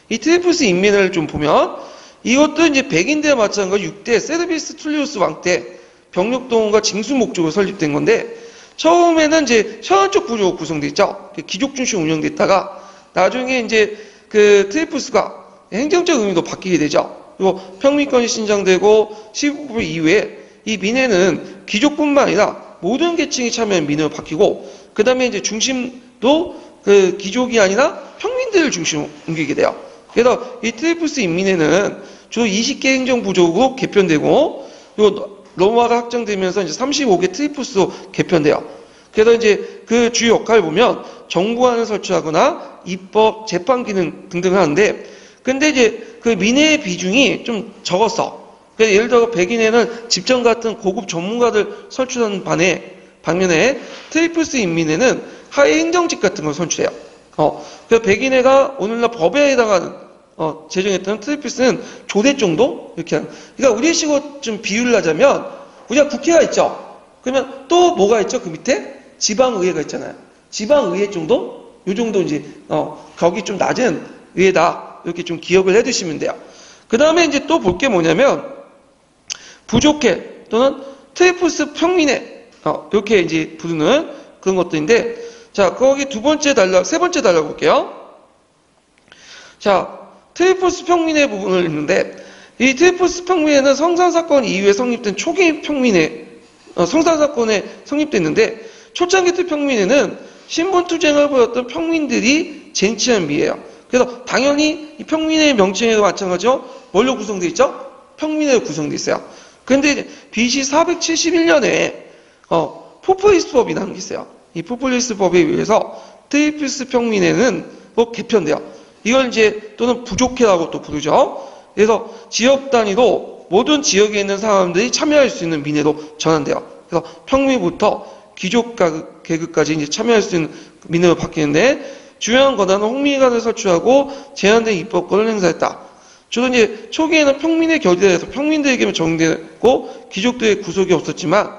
이 트레푸스 인민을 좀 보면 이것도 이제 백인대와 마찬가지 6대 세르비스 툴리우스 왕 때 병력 동원과 징수 목적으로 설립된 건데 처음에는 이제 현안적 구조가 구성돼 있죠. 귀족 중심 운영됐다가 나중에 이제 그 트레푸스가 행정적 의미도 바뀌게 되죠. 그리고 평민권이 신장되고 15부 이후에 이 민회는 귀족뿐만 아니라 모든 계층이 참여한 민회로 바뀌고 그 다음에 이제 중심도 그 귀족이 아니라 평민들을 중심으로 옮기게 돼요. 그래서 이 트레푸스 인민회는 주로 20개 행정부족으로 개편되고 그리고 로마가 확정되면서 이제 35개 트레푸스로 개편돼요. 그래서 이제 그 주요 역할을 보면 정부안을 설치하거나 입법, 재판 기능 등등 하는데 근데 이제 그 민회의 비중이 좀 적었어. 그래서 예를 들어 백인회는 집정 같은 고급 전문가들 선출하는 반면에 트레푸스 인민회는 하위 행정직 같은 걸 선출해요. 그래서 백인회가 오늘날 법에 해당하는 제정했던 트레푸스는 조대 정도 이렇게 하는. 그러니까 우리식으로 좀 비유를 하자면 우리가 국회가 있죠. 그러면 또 뭐가 있죠? 그 밑에 지방의회가 있잖아요. 지방의회 정도? 요 정도 이제 격이 좀 낮은 의회다. 이렇게 좀 기억을 해두시면 돼요. 그 다음에 이제 또 볼 게 뭐냐면 부족회 또는 트레푸스 평민회 이렇게 이제 부르는 그런 것들인데 자 거기 세 번째 단락 볼게요. 자 트레푸스 평민회 부분을 읽는데 이 트레푸스 평민회는 성산사건 이후에 성립된 초기 평민회 성산사건에 성립됐는데 초창기 평민회는 신분투쟁을 벌였던 평민들이 쟁취한 미예요. 그래서 당연히 이 평민회의 명칭에도 마찬가지로 뭘로 구성되어 있죠? 평민회로 구성되어 있어요. 그런데 BC 471년에 포폴리스법이라는 게 있어요. 이 포폴리스법에 의해서 트레푸스 평민회는 개편돼요. 이걸 이제 또는 부족회라고 또 부르죠. 그래서 지역 단위로 모든 지역에 있는 사람들이 참여할 수 있는 민회로 전환돼요. 그래서 평민부터 귀족 계급까지 이제 참여할 수 있는 민회로 바뀌는데 중요한 권한은 홍미관을 설치하고 제한된 입법권을 행사했다. 주로 이제 초기에는 평민의 결의에서 평민들에게만 적용되고 귀족들의 구속이 없었지만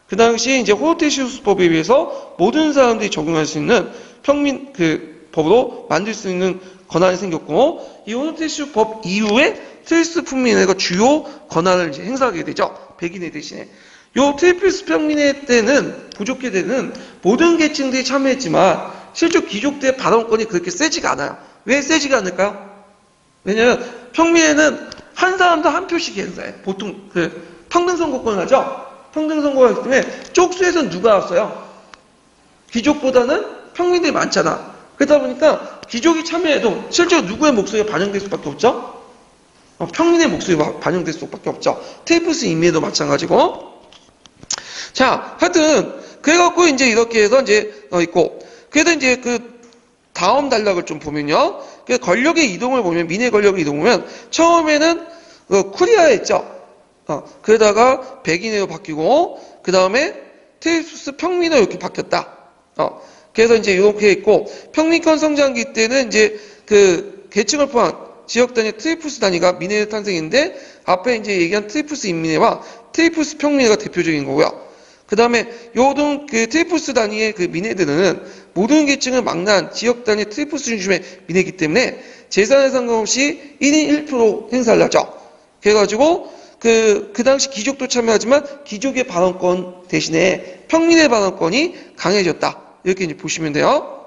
그 당시에 이제 호르테시우스법에 의해서 모든 사람들이 적용할 수 있는 평민 법으로 만들 수 있는 권한이 생겼고 이 호르테시우스법 이후에 트레푸스 평민회가 주요 권한을 이제 행사하게 되죠. 백인회 대신에. 요 트레푸스 평민회 때는 부족회 때는 모든 계층들이 참여했지만 실제 귀족들의 발언권이 그렇게 세지가 않아요. 왜 세지가 않을까요? 왜냐면 평민회는 한 사람도 한 표씩 행사해. 보통 평등선거권을 하죠. 평등선거가 있기 때문에 쪽수에서는 누가 앞서요? 귀족보다는 평민들이 많잖아. 그러다 보니까 귀족이 참여해도 실제로 누구의 목소리가 반영될 수밖에 없죠? 평민의 목소리가 반영될 수밖에 없죠. 트레푸스 인민회도 마찬가지고. 자, 하여튼 그래갖고 이제 이렇게 해서 이제 있고. 그래도 이제 그 다음 단락을 좀 보면요. 그래서 권력의 이동을 보면, 민의 권력의 이동을 보면, 처음에는 쿠리아였죠. 그러다가 백인으로 바뀌고, 그 다음에 테이프스 평민으로 이렇게 바뀌었다. 그래서 이제 이렇게 있고, 평민권 성장기 때는 이제 그 계층을 포함한 지역 단위 트리푸스 단위가 민의 탄생인데, 앞에 이제 얘기한 트리푸스 인민회와 트리푸스 평민회가 대표적인 거고요. 그 다음에 요동 그 트리푸스 단위의 그 민회들은 모든 계층을 망라한 지역 단위 트리푸스 중심의 민회이기 때문에 재산에 상관없이 1인 1표로 행사를 하죠. 그래가지고 그 당시 귀족도 참여하지만 귀족의 발언권 대신에 평민의 발언권이 강해졌다. 이렇게 이제 보시면 돼요.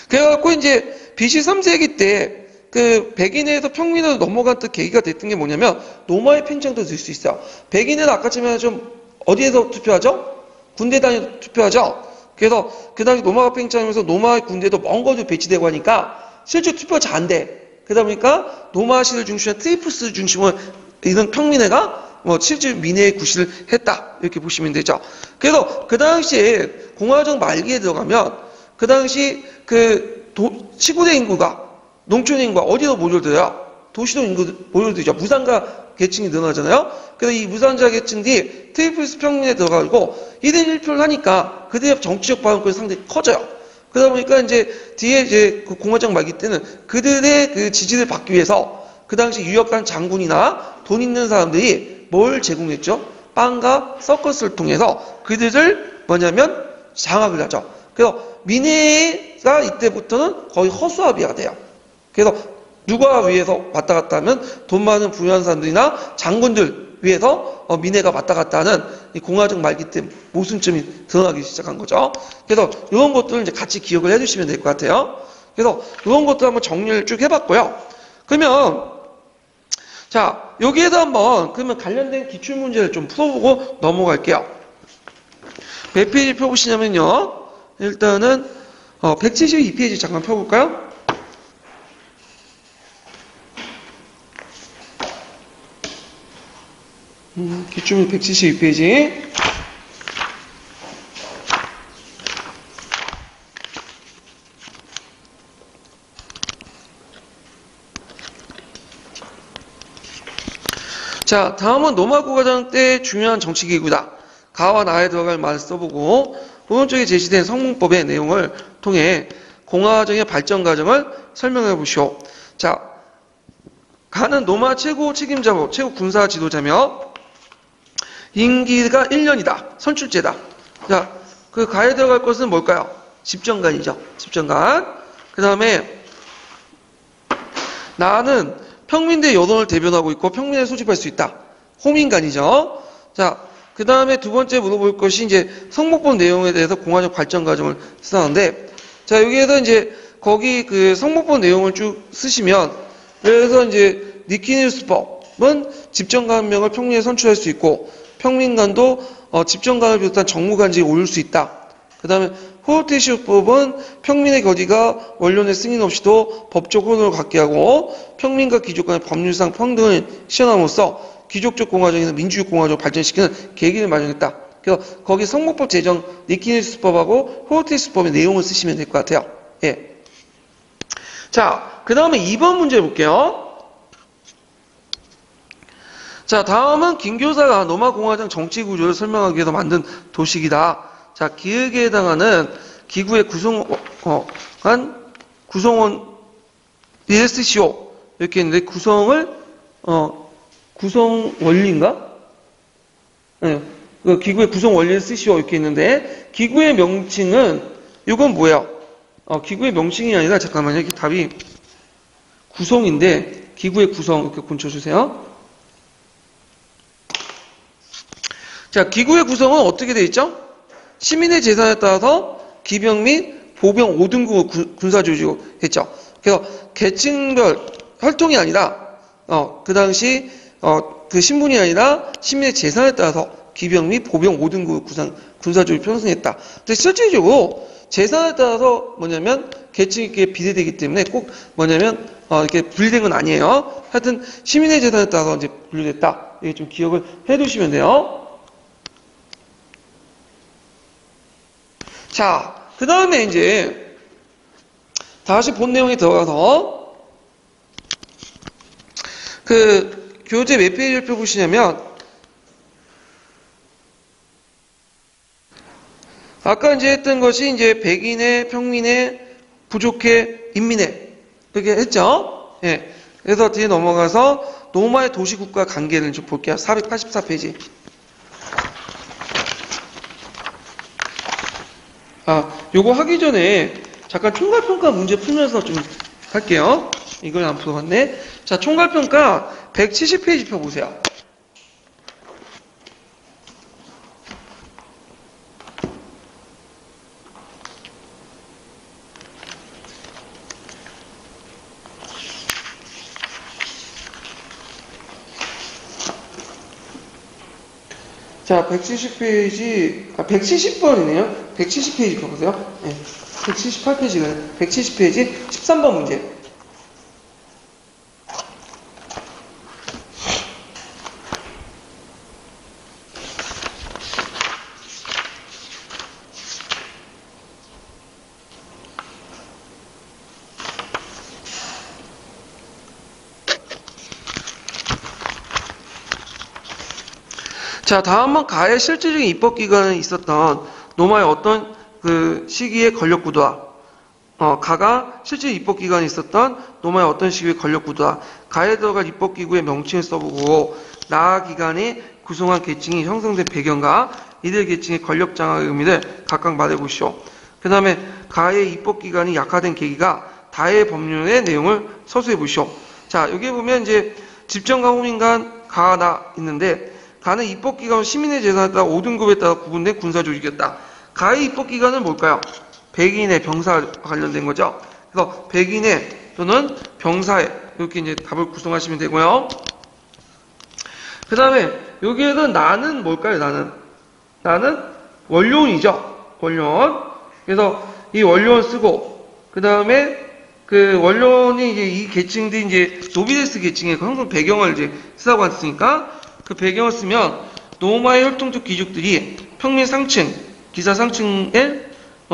그래갖고 이제 BC 3세기 때 그 백인에서 평민으로 넘어간 또 계기가 됐던 게 뭐냐면 노마의 팽창도 될 수 있어요. 백인은 아까처럼 좀 어디에서 투표하죠? 군대 단위로 투표하죠? 그래서 그 당시 노마가 팽창하면서 노마의 군대도 먼 곳에 배치되고 하니까 실제 투표가 잘 안 돼. 그러다 보니까 노마시를 중심한 트리푸스 중심으로 이런 평민회가 실제 민회의 구실을 했다. 이렇게 보시면 되죠. 그래서 그 당시에 공화정 말기에 들어가면 그 당시 시골의 인구가 농촌의 인구가 어디로 몰려들어요? 도시로 인구 몰려들죠. 무상가 계층이 늘어나잖아요. 그래서 이 무상자 계층들이 트리푸스 평민에 들어가고 1인 1표를 하니까 그들의 정치적 발언권이 상당히 커져요. 그러다 보니까 이제 뒤에 이제 그 공화정 말기 때는 그들의 그 지지를 받기 위해서 그 당시 유력한 장군이나 돈 있는 사람들이 뭘 제공했죠? 빵과 서커스를 통해서 그들을 뭐냐면 장악을 하죠. 그래서 민회가 이때부터는 거의 허수아비가 돼요. 그래서 누가 위해서 왔다 갔다 하면 돈 많은 부유한 사람들이나 장군들 위해서 민회가 왔다 갔다 하는 이 공화정 말기 때 모순점이 드러나기 시작한 거죠. 그래서 이런 것들을 이제 같이 기억을 해주시면 될 것 같아요. 그래서 이런 것들 한번 정리를 쭉 해봤고요. 그러면 자 여기에서 한번 그러면 관련된 기출문제를 좀 풀어보고 넘어갈게요. 몇 페이지 펴보시냐면요. 일단은 172페이지 잠깐 펴볼까요? 기출문 172페이지. 자, 다음은 노마고 과정 때 중요한 정치기구다. 가와 나에 들어갈 말을 써보고 오른쪽에 제시된 성문법의 내용을 통해 공화정의 발전 과정을 설명해 보시오. 자, 가는 노마 최고 책임자고 최고 군사 지도자며 임기가 1년이다. 선출제다. 자, 그 가에 들어갈 것은 뭘까요? 집정관이죠. 집정관. 그 다음에 나는 평민대 여론을 대변하고 있고 평민을 소집할 수 있다. 호민관이죠. 자, 그 다음에 두 번째 물어볼 것이 이제 성목법 내용에 대해서 공화정 발전 과정을 쓰는데, 자, 여기에서 이제 거기 그 성목법 내용을 쭉 쓰시면, 그래서 이제 니키니우스법은 집정관명을 평민에 선출할 수 있고, 평민관도 집정관을 비롯한 정무관직에 오를 수 있다. 그 다음에 호르테시우법은 평민의 거리가 원론의 승인 없이도 법적 혼을 갖게 하고 평민과 귀족 간의 법률상 평등을 시현함으로써 귀족적 공화정에서 민주주의 공화정을 발전시키는 계기를 마련했다. 그래서 거기 성목법 제정 니키니우스법하고 호르테시우법의 내용을 쓰시면 될 것 같아요. 예. 자, 그 다음에 2번 문제 볼게요. 자, 다음은 김교사가 노마 공화정 정치 구조를 설명하기 위해서 만든 도식이다. 자, 기획에 해당하는 기구의 구성원 ESCO 이렇게 있는데 구성 원리인가? 네, 그 기구의 구성 원리를 쓰시오 이렇게 있는데 기구의 명칭은 이건 뭐예요? 기구의 명칭이 아니라 잠깐만요. 이게 답이 구성인데 기구의 구성 이렇게 고쳐주세요. 자, 기구의 구성은 어떻게 되어 있죠? 시민의 재산에 따라서 기병 및 보병 5등급 군사조직을 했죠. 그래서 계층별 혈통이 아니라 그 당시 그 신분이 아니라 시민의 재산에 따라서 기병 및 보병 5등급 군사조직을 편성했다. 근데 실질적으로 재산에 따라서 뭐냐면 계층이 이렇게 비례되기 때문에 꼭 뭐냐면 이렇게 분리된 건 아니에요. 하여튼 시민의 재산에 따라서 이제 분류됐다. 이게 좀 기억을 해두시면 돼요. 자, 그 다음에 이제 다시 본 내용에 들어가서 그 교재 몇 페이지를 펴보시냐면 아까 이제 했던 것이 이제 백인의, 평민의, 부족의, 인민의 그렇게 했죠. 예. 그래서 뒤에 넘어가서 노마의 도시국가 관계를 좀 볼게요. 484페이지. 요거 하기 전에 잠깐 총괄평가 문제 풀면서 좀 할게요. 이걸 안 풀어봤네. 자, 총괄평가 170페이지 펴보세요. 자, 170페이지, 170번이네요. 170페이지 펴보세요. 네, 178페이지가 170페이지 13번 문제. 자, 다음은 가의 실질적인 입법기관에 있었던 노마의 어떤 그 시기의 권력구도와 가가 실제 입법기관에 있었던 노마의 어떤 시기의 권력구도와 가에 들어갈 입법기구의 명칭을 써보고 나 기관이 구성한 계층이 형성된 배경과 이들 계층의 권력장악의 의미를 각각 말해보시오. 그 다음에 가의 입법기관이 약화된 계기가 다의 법률의 내용을 서술해보시오. 자, 여기 보면 이제 집정관, 호민관, 가, 나 있는데 가는 입법기관은 시민의 재산에 따라 5등급에 따라 구분된 군사조직이었다. 가의 입법기관은 뭘까요? 백인의 병사와 관련된 거죠. 그래서 백인의 또는 병사의 이렇게 이제 답을 구성하시면 되고요. 그 다음에 여기에는 나는 뭘까요? 나는 원료원이죠. 원료원. 그래서 이 원료원 쓰고 그 다음에 그 원료원이 이제 이 계층들이 이제 노비데스 계층의 형성 배경을 이제 쓰라고 했으니까 그 배경을 쓰면 노마의 혈통적 귀족들이 평민 상층, 기사 상층의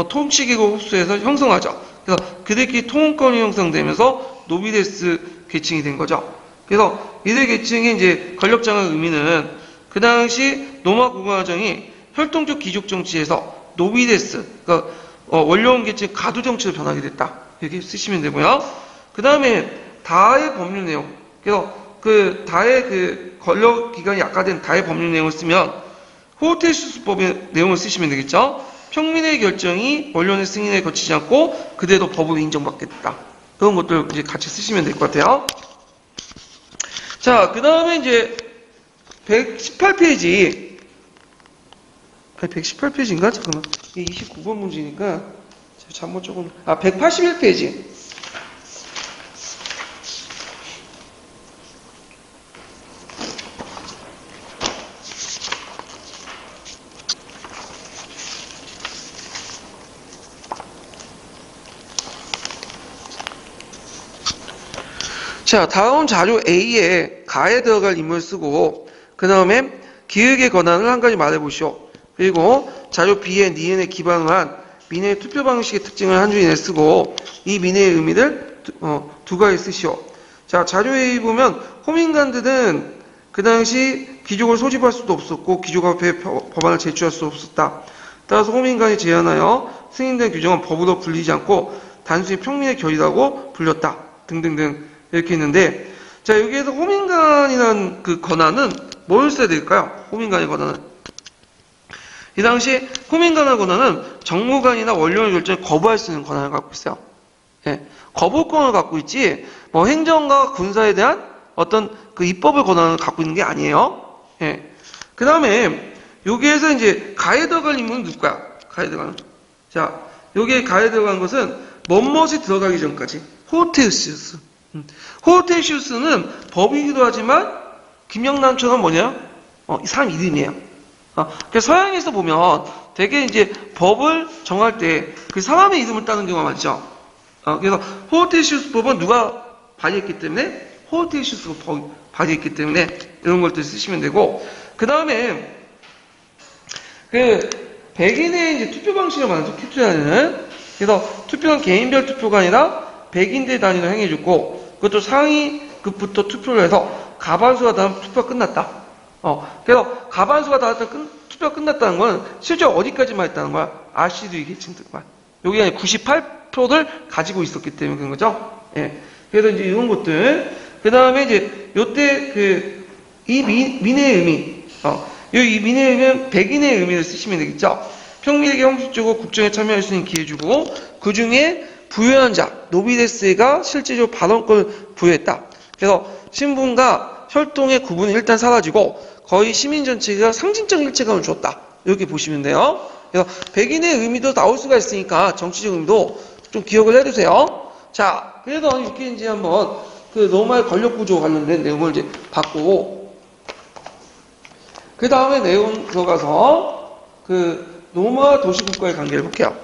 통치계급 흡수해서 형성하죠. 그래서 그들끼리 통혼권이 형성되면서 노비데스 계층이 된 거죠. 그래서 이들 계층의 이제 권력장악의 의미는 그 당시 노마 국가정이 혈통적 귀족 정치에서 노비데스, 그러니까 원료원 계층 가두 정치로 변하게 됐다. 이렇게 쓰시면 되고요. 그 다음에 다의 법률 내용. 그래서 그 다의 그 권력기관이 약화된 다의 법률 내용을 쓰면 호호테시우스법의 내용을 쓰시면 되겠죠. 평민의 결정이 원료원의 승인에 거치지 않고 그대로 법으로 인정받게 됐다. 그런 것들 이제 같이 쓰시면 될 것 같아요. 자, 그 다음에 이제 118페이지. 118페이지인가? 잠깐만. 이게 29번 문제니까 제가 잘못 적은. 181페이지. 자, 다음 자료 A에 가에 들어갈 인물을 쓰고 그 다음에 기획의 권한을 한 가지 말해보시오. 그리고 자료 B에 니은에 기반을 한 민의 투표 방식의 특징을 한 줄이내 쓰고 이 민의 의미를 두 가지 쓰시오. 자, 자료 A 보면 호민관들은 그 당시 귀족을 소집할 수도 없었고 귀족 앞에 법안을 제출할 수 없었다. 따라서 호민관이 제안하여 승인된 규정은 법으로 불리지 않고 단순히 평민의 결의라고 불렸다. 등등등 이렇게 있는데, 자, 여기에서 호민관이라는 그 권한은 뭘 써야 될까요? 호민관의 권한은. 이 당시 호민관의 권한은 정무관이나 원료의 결정을 거부할 수 있는 권한을 갖고 있어요. 예, 거부권을 갖고 있지, 뭐 행정과 군사에 대한 어떤 그 입법의 권한을 갖고 있는 게 아니에요. 예. 그 다음에 여기에서 이제 가에 들어갈 인물은 누구야? 가에 들어가는. 자, 여기에 가에 들어간 것은 멋멋이 들어가기 전까지 호호테우시우스. 호호테시우스는 법이기도 하지만 김영란처럼 뭐냐? 이 사람 이름이에요. 그래서 서양에서 보면 되게 이제 법을 정할 때 그 사람의 이름을 따는 경우가 많죠. 그래서 호호테시우스 법은 누가 발의했기 때문에 호호테시우스가 발의했기 때문에 이런 것들 쓰시면 되고, 그 다음에 그 백인의 이제 투표 방식을 말해서 캡처하는 그래서 투표는 개인별 투표가 아니라 백인대 단위로 행해줬고, 그것도 상위급부터 투표를 해서 과반수가 닿으면 투표가 끝났다. 그래서 과반수가 닿으면 투표가 끝났다는 건 실제 어디까지만 했다는 거야? RC도 이게 증득만. 여기 98표를 가지고 있었기 때문에 그런 거죠. 예. 그래서 이제 이런 것들. 그 다음에 이제 요때 이 민의 의미. 이 민의 의미는 백인의 의미를 쓰시면 되겠죠. 평민에게 형식적으로 국정에 참여할 수 있는 기회 주고, 그 중에 부유한 자, 노비데스가 실제적으로 발언권을 부여했다. 그래서 신분과 혈통의 구분이 일단 사라지고 거의 시민 전체가 상징적 일체감을 주었다. 이렇게 보시면 돼요. 그래서 백인의 의미도 나올 수가 있으니까 정치적 의미도 좀 기억을 해두세요. 자, 그래서 이렇게 이제 한번 로마의 권력 구조 관련된 내용을 이제 바꾸고, 그 다음에 내용 들어가서 로마 도시국가의 관계를 볼게요.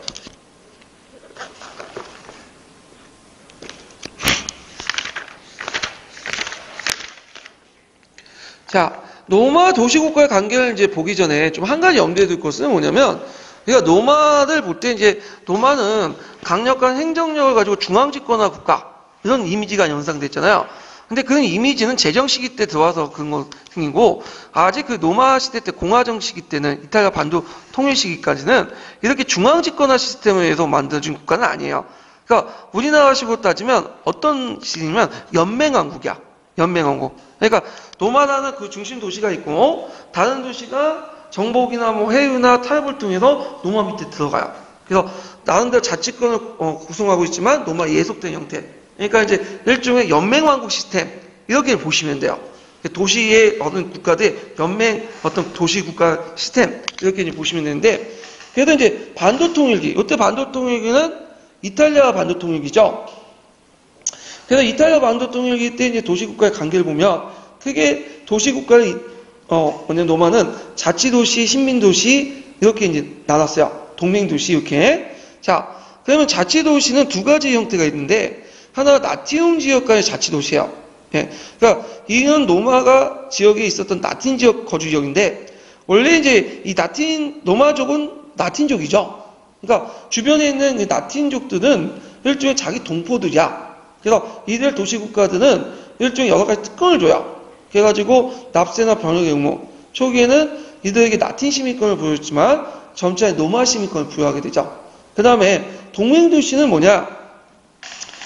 자, 로마 도시국가의 관계를 이제 보기 전에 좀 한 가지 염두에 둘 것은 뭐냐면, 그러니까 로마를 볼 때 이제 로마는 강력한 행정력을 가지고 중앙집권화 국가, 이런 이미지가 연상됐잖아요. 근데 그런 이미지는 제정 시기 때 들어와서 그런 거 생기고, 아직 로마 시대 때 공화정 시기 때는 이탈리아 반도 통일 시기까지는 이렇게 중앙집권화 시스템에 의해서 만들어진 국가는 아니에요. 그러니까 우리나라식으로 따지면 어떤 시기냐면 연맹왕국이야. 연맹왕국. 그러니까 로마라는 그 중심 도시가 있고 다른 도시가 정복이나 해유나 타협을 통해서 로마 밑에 들어가요. 그래서 나름대로 자치권을 구성하고 있지만 로마 예속된 형태. 그러니까 이제 일종의 연맹왕국 시스템 이렇게 보시면 돼요. 도시의 어떤 국가들 연맹 어떤 도시 국가 시스템 이렇게 이제 보시면 되는데, 그래도 이제 반도 통일기, 이때 반도 통일기는 이탈리아 반도 통일기죠. 그래서 이탈리아 반도 통일기 때 이제 도시 국가의 관계를 보면 크게 도시 국가를 로마는 자치도시, 신민도시 이렇게 이제 나눴어요. 동맹도시 이렇게. 자, 그러면 자치도시는 두 가지 형태가 있는데, 하나가 나티움 지역과의 자치도시예요. 예. 그러니까 이는 로마가 지역에 있었던 라틴 지역 거주 지역인데, 원래 이제 이 로마족은 라틴족이죠. 그러니까 주변에 있는 라틴족들은 일종의 자기 동포들이야. 그래서 이들 도시국가들은 일종의 여러 가지 특권을 줘요. 그래가지고 납세나 병역의 의무, 초기에는 이들에게 라틴 시민권을 부여했지만 점차 로마 시민권을 부여하게 되죠. 그 다음에 동맹도시는 뭐냐?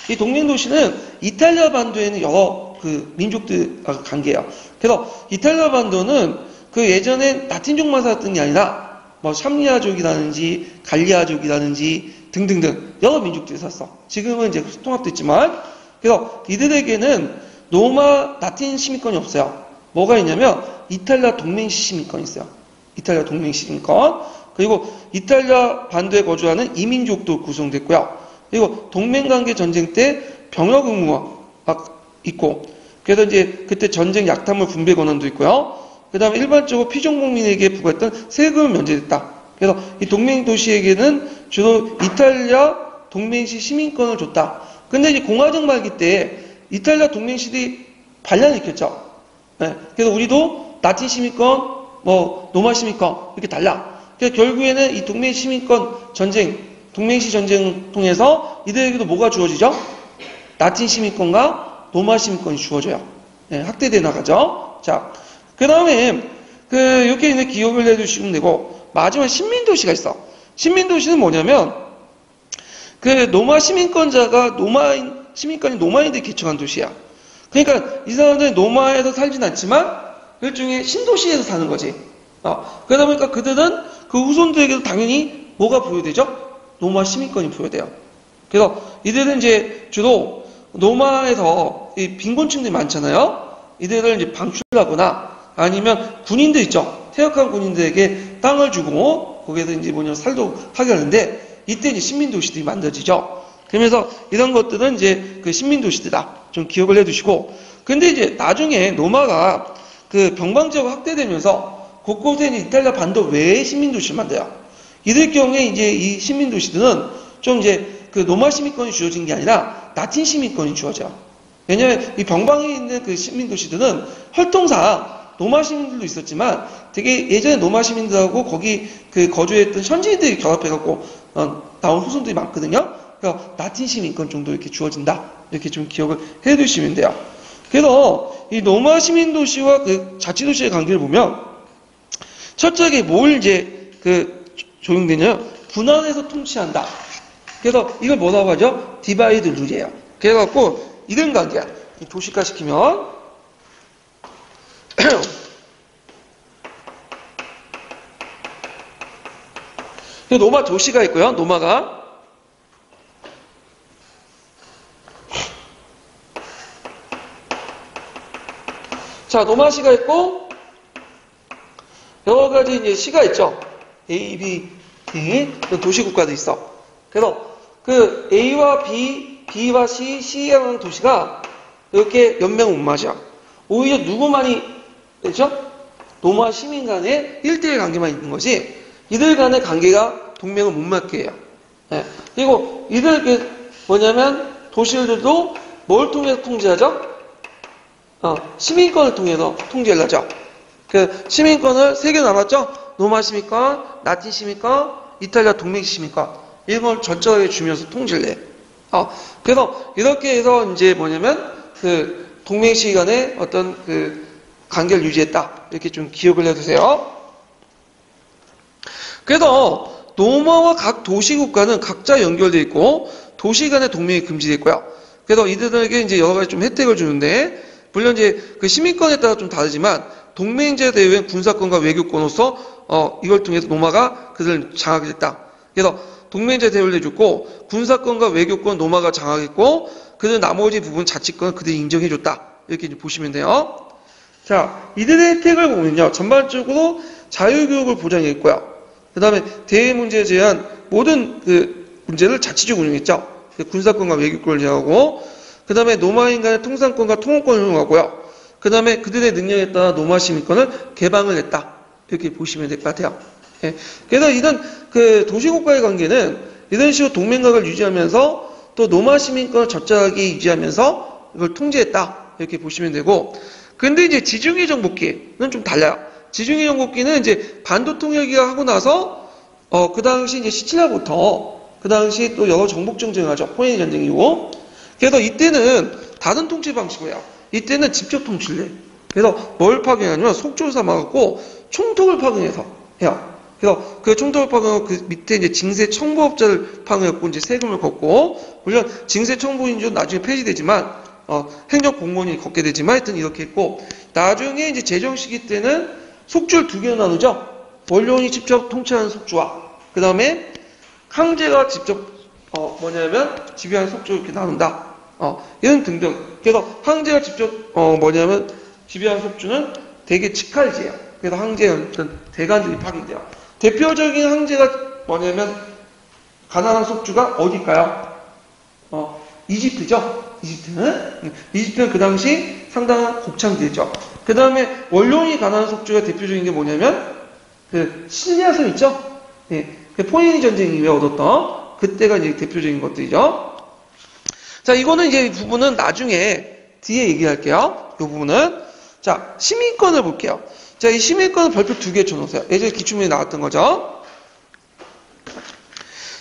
이 동맹도시는 이탈리아 반도에는 여러 민족들 관계예요. 그래서 이탈리아 반도는 예전엔 라틴족만 살았던 게 아니라 삼리아족이라든지 갈리아족이라든지 등등등 여러 민족들이 살았어. 지금은 이제 통합됐지만, 그래서 이들에게는 로마 라틴 시민권이 없어요. 뭐가 있냐면 이탈리아 동맹시 시민권이 있어요. 이탈리아 동맹시 시민권. 그리고 이탈리아 반도에 거주하는 이민족도 구성됐고요. 그리고 동맹관계 전쟁 때 병역 의무가 있고, 그래서 이제 그때 전쟁 약탈물 분배 권한도 있고요. 그 다음에 일반적으로 피종국민에게 부과했던 세금을 면제됐다. 그래서 이 동맹도시에게는 주로 이탈리아 동맹시 시민권을 줬다. 근데 이제 공화정 말기 때 이탈리아 동맹시들이 반란일으켰죠. 네. 그래서 우리도 라틴 시민권, 로마 시민권 이렇게 달라. 그래서 결국에는 이 동맹 시민권 전쟁, 동맹시 전쟁을 통해서 이들에게도 뭐가 주어지죠? 라틴 시민권과 로마 시민권이 주어져요. 네, 확대돼 나가죠. 자, 그 다음에 이렇게 이제 기억을 해두시면 되고, 마지막에 신민도시가 있어. 신민도시는 뭐냐면 로마 시민권자가 시민권이 로마인들이 개척한 도시야. 그러니까 이 사람들은 로마에서 살진 않지만 일종의 신도시에서 사는 거지. 그러다 보니까 그들은 그 후손들에게도 당연히 뭐가 부여되죠? 로마 시민권이 부여돼요. 그래서 이들은 이제 주로 로마에서 이 빈곤층들이 많잖아요. 이들을 이제 방출하거나 아니면 군인들 있죠. 퇴역한 군인들에게 땅을 주고 거기에서 이제 살도록 하게 하는데, 이때 이제 신민도시들이 만들어지죠. 그러면서 이런 것들은 이제 신민도시들이다. 좀 기억을 해두시고. 근데 이제 나중에 로마가 병방지역이 확대되면서 곳곳에 이탈리아 반도 외의 신민도시를 만들어요. 이들 경우에 이제 이 신민도시들은 좀 이제 로마 시민권이 주어진 게 아니라 라틴 시민권이 주어져요. 왜냐하면 이 병방에 있는 신민도시들은 혈통상 로마 시민들도 있었지만 되게 예전에 로마 시민들하고 거기 거주했던 현지인들이 결합해갖고 나온 후손들이 많거든요. 그래서 라틴 시민권 정도 이렇게 주어진다. 이렇게 좀 기억을 해두시면 돼요. 그래서 이 로마 시민 도시와 그 자치 도시의 관계를 보면 첫째에 뭘 이제 적용되냐? 분할해서 통치한다. 그래서 이걸 뭐라고 하죠? 디바이드 룰이에요. 그래갖고 이런 관계야. 도시화 시키면 노마 도시가 있고요. 노마가 자, 노마시가 있고 여러 가지 이제 시가 있죠. A, B, D 도시국가도 있어. 그래서 그 A와 B, B와 C, C라는 도시가 이렇게 연맹을 못 맞아. 오히려 누구만이 되죠? 노마 시민 간의 1대1 관계만 있는 거지. 이들 간의 관계가 동맹을 못 맞게 해요. 네. 그리고 이들 뭐냐면 도시들도 뭘 통해서 통제하죠? 시민권을 통해서 통제를 하죠. 그 시민권을 3개 남았죠? 노마 시민권, 라틴 시민권, 이탈리아 동맹 시민권. 이런 걸 절저하게 주면서 통제를 해. 그래서 이렇게 해서 이제 뭐냐면 그 동맹 시기 간의 어떤 그 관계를 유지했다. 이렇게 좀 기억을 해두세요. 그래서 노마와 각 도시국가는 각자 연결되어 있고 도시 간의 동맹이 금지되어 있고요. 그래서 이들에게 이제 여러 가지 좀 혜택을 주는데 물론 이제 그 시민권에 따라 좀 다르지만 동맹제 대외 군사권과 외교권으로서 이걸 통해서 노마가 그들을 장악했다. 그래서 동맹제 대우를 해줬고 군사권과 외교권 노마가 장악했고 그들 나머지 부분 자치권을 그들이 인정해줬다. 이렇게 이제 보시면 돼요. 자, 이들의 혜택을 보면요. 전반적으로 자유교육을 보장했고요. 그 다음에 대외 문제에 대한 모든 그 문제를 자치적으로 운영했죠. 군사권과 외교권을 제어하고 그 다음에 노마인 간의 통상권과 통혼권을 운영하고요. 그 다음에 그들의 능력에 따라 노마 시민권을 개방을 했다. 이렇게 보시면 될 것 같아요. 예. 그래서 이런 그 도시국가의 관계는 이런 식으로 동맹각을 유지하면서 또 노마 시민권을 적절하게 유지하면서 이걸 통제했다. 이렇게 보시면 되고 근데 이제 지중해 정복기는 좀 달라요. 지중해 정복기는 이제 반도 통일기가 하고 나서 그 당시 이제 시칠라부터 그 당시 또 여러 정복 전쟁을 하죠. 포에니 전쟁이고 그래서 이때는 다른 통치 방식이에요. 이때는 직접 통치를 해. 그래서 뭘 파견하냐면 속초를 삼아갖고 총독을 파견해서 해요. 그래서 그 총독을 파견하고 그 밑에 이제 징세 청부업자를 파견했고 이제 세금을 걷고 물론 징세 청부인조 나중에 폐지되지만 행정 공무원이 걷게 되지만 하여튼 이렇게 했고 나중에 이제 제정 시기 때는 속주를 2개로 나누죠. 원로원이 직접 통치하는 속주와 그 다음에 황제가 직접 뭐냐면 지배하는 속주 이렇게 나눈다. 이런 등등. 그래서 황제가 직접 뭐냐면 지배하는 속주는 대개 직할제예요. 그래서 황제의 어떤 대관들이 파견돼요. 대표적인 황제가 뭐냐면 가나안 속주가 어딜까요? 이집트죠. 이집트는 그 당시 상당한 곡창지였죠. 그 다음에 원로원이 가나안 속주가 대표적인 게 뭐냐면 그 실리아섬 있죠. 예, 그 포에니 전쟁 이후에 얻었던 그때가 이제 대표적인 것들이죠. 자, 이거는 이제 이 부분은 나중에 뒤에 얘기할게요. 이 부분은. 자, 시민권을 볼게요. 자, 이 시민권은 별표 2개 쳐놓으세요. 예전에 기출문에 나왔던 거죠.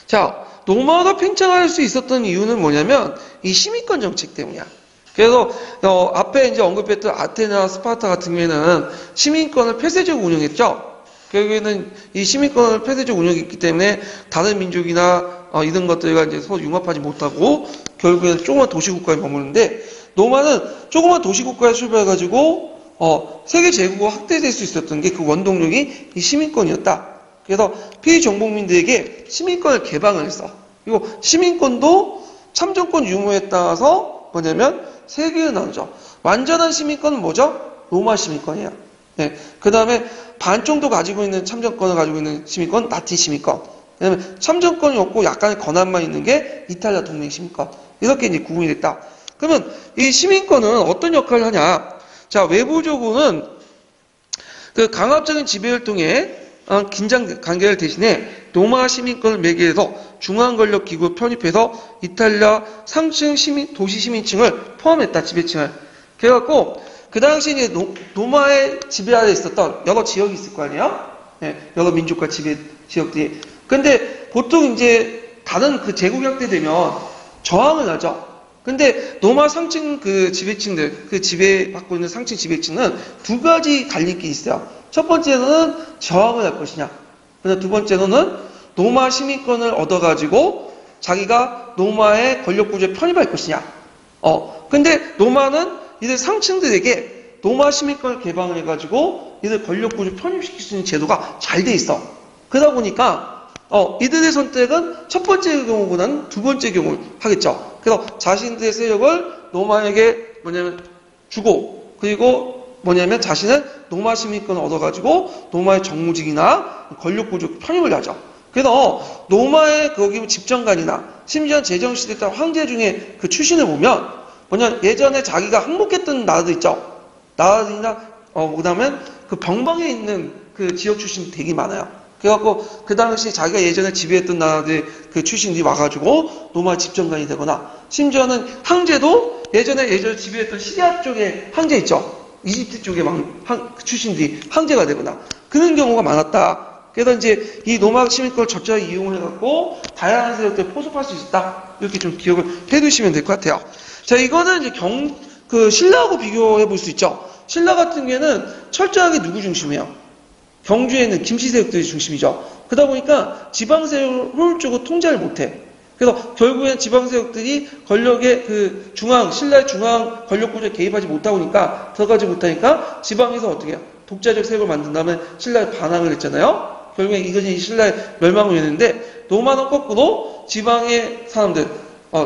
자, 노마가 팽창할 수 있었던 이유는 뭐냐면 이 시민권 정책 때문이야. 그래서 앞에 이제 언급했던 아테네나 스파르타 같은 경우에는 시민권을 폐쇄적으로 운영했죠. 결국에는 이 시민권을 폐쇄적으로 운영했기 때문에 다른 민족이나 이런 것들과 이제 서로 융합하지 못하고 결국에는 조그만 도시국가에 머무는데 노마는 조그만 도시국가에 출발해가지고 세계 제국으로 확대될 수 있었던 게 그 원동력이 이 시민권이었다. 그래서 피정복민들에게 시민권을 개방을 했어. 그리고 시민권도 참정권 유무에 따라서 뭐냐면 3개로 나누죠. 완전한 시민권은 뭐죠? 로마 시민권이에요. 네. 그 다음에 반 정도 가지고 있는 참정권을 가지고 있는 시민권, 라틴 시민권. 그다음에 참정권이 없고 약간의 권한만 있는 게 이탈리아 동맹 시민권. 이렇게 이제 구분이 됐다. 그러면 이 시민권은 어떤 역할을 하냐? 자, 외부적으로는 그 강압적인 지배를 통해 긴장 관계를 대신에 노마 시민권을 매개해서 중앙 권력 기구를 편입해서 이탈리아 상층 도시 시민층을 포함했다. 지배층을. 그래갖고 그 당시 이제 노마의 지배 아래 있었던 여러 지역이 있을 거 아니에요? 네, 여러 민족과 지배 지역들이. 근데 보통 이제 다른 그 제국이 확대되면 저항을 하죠. 근데 노마 상층 그 지배층들, 그 지배받고 있는 상층 지배층은 두 가지 갈림길이 있어요. 첫 번째는 저항을 할 것이냐. 그래서 두 번째로는 노마 시민권을 얻어가지고 자기가 노마의 권력구조에 편입할 것이냐. 근데 노마는 이들 상층들에게 노마 시민권을 개방해가지고 이들 권력구조 편입시킬 수 있는 제도가 잘 돼 있어. 그러다 보니까 이들의 선택은 첫 번째 경우보다는 두 번째 경우를 하겠죠. 그래서 자신들의 세력을 노마에게 주고, 그리고 자신은 노마 시민권을 얻어가지고 노마의 정무직이나 권력구조 편입을 하죠. 그래서 노마의 거기 집정관이나 심지어 제정시대 때 황제 중에 그 출신을 보면 예전에 자기가 항복했던 나라들 있죠. 나라들이나 그다음에 그 병방에 있는 그 지역 출신이 되게 많아요. 그래갖고 그 당시 자기가 예전에 지배했던 나라들 그 출신들이 와가지고 노마 집정관이 되거나, 심지어는 황제도 예전에 지배했던 시리아 쪽에 황제 있죠. 이집트 쪽에 출신들이 황제가 되거나 그런 경우가 많았다. 그래서 이제 이 노마 시민권을 적절하게 이용해갖고 다양한 세력들을 포섭할 수 있었다. 이렇게 좀 기억을 해두시면 될 것 같아요. 자, 이거는 이제 신라하고 비교해 볼 수 있죠. 신라 같은 경우에는 철저하게 누구 중심이에요? 경주에는 김씨 세력들이 중심이죠. 그러다 보니까 지방 세력을 효율적으로 통제를 못해. 그래서 결국엔 지방 세력들이 권력의 신라의 중앙 권력 구조에 개입하지 못하니까, 들어가지 못하니까 지방에서 어떻게 해요? 독자적 세력을 만든 다음에 신라에 반항을 했잖아요. 결국엔 이것이 신라의 멸망을 이뤘는데, 노마는 거꾸로 지방의 사람들,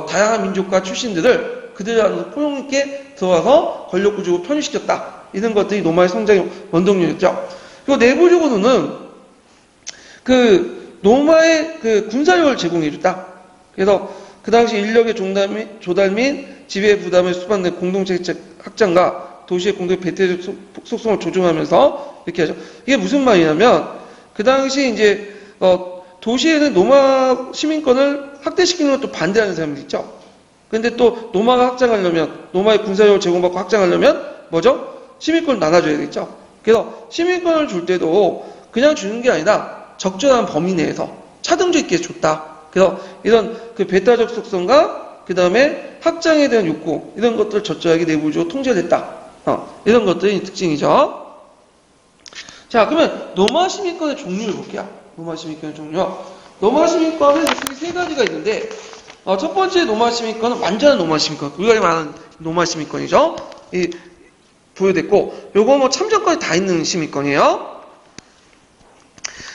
다양한 민족과 출신들을 그들 안으로 포용 있게 들어와서 권력 구조를 편입시켰다. 이런 것들이 노마의 성장의 원동력이었죠. 그리고 내부적으로는 노마의 군사력을 제공해줬다. 그래서 그 당시 인력의 조달 및 지배 부담을 수반된 공동체 확장과 도시의 공동 배태적 속성을 조정하면서 이렇게 하죠. 이게 무슨 말이냐면, 그 당시 이제 도시에는 노마 시민권을 확대시키는 것도 반대하는 사람들이 있죠. 근데 또 노마가 확장하려면, 노마의 군사력을 제공받고 확장하려면 뭐죠? 시민권을 나눠줘야 되겠죠. 그래서 시민권을 줄 때도 그냥 주는 게 아니라 적절한 범위 내에서 차등조 있게 줬다. 그래서 이런 배타적 속성과 그 다음에 확장에 대한 욕구, 이런 것들을 적절하게 내부적으로 통제를 했다. 이런 것들이 특징이죠. 자, 그러면 노마 시민권의 종류를 볼게요. 노마 시민권의 종류. 노마 시민권은 크게 세 가지가 있는데, 첫 번째 노마 시민권은 완전한 노마 시민권. 우리가 말하는 노마 시민권이죠. 부여됐고, 요거 참정권이 다 있는 시민권이에요.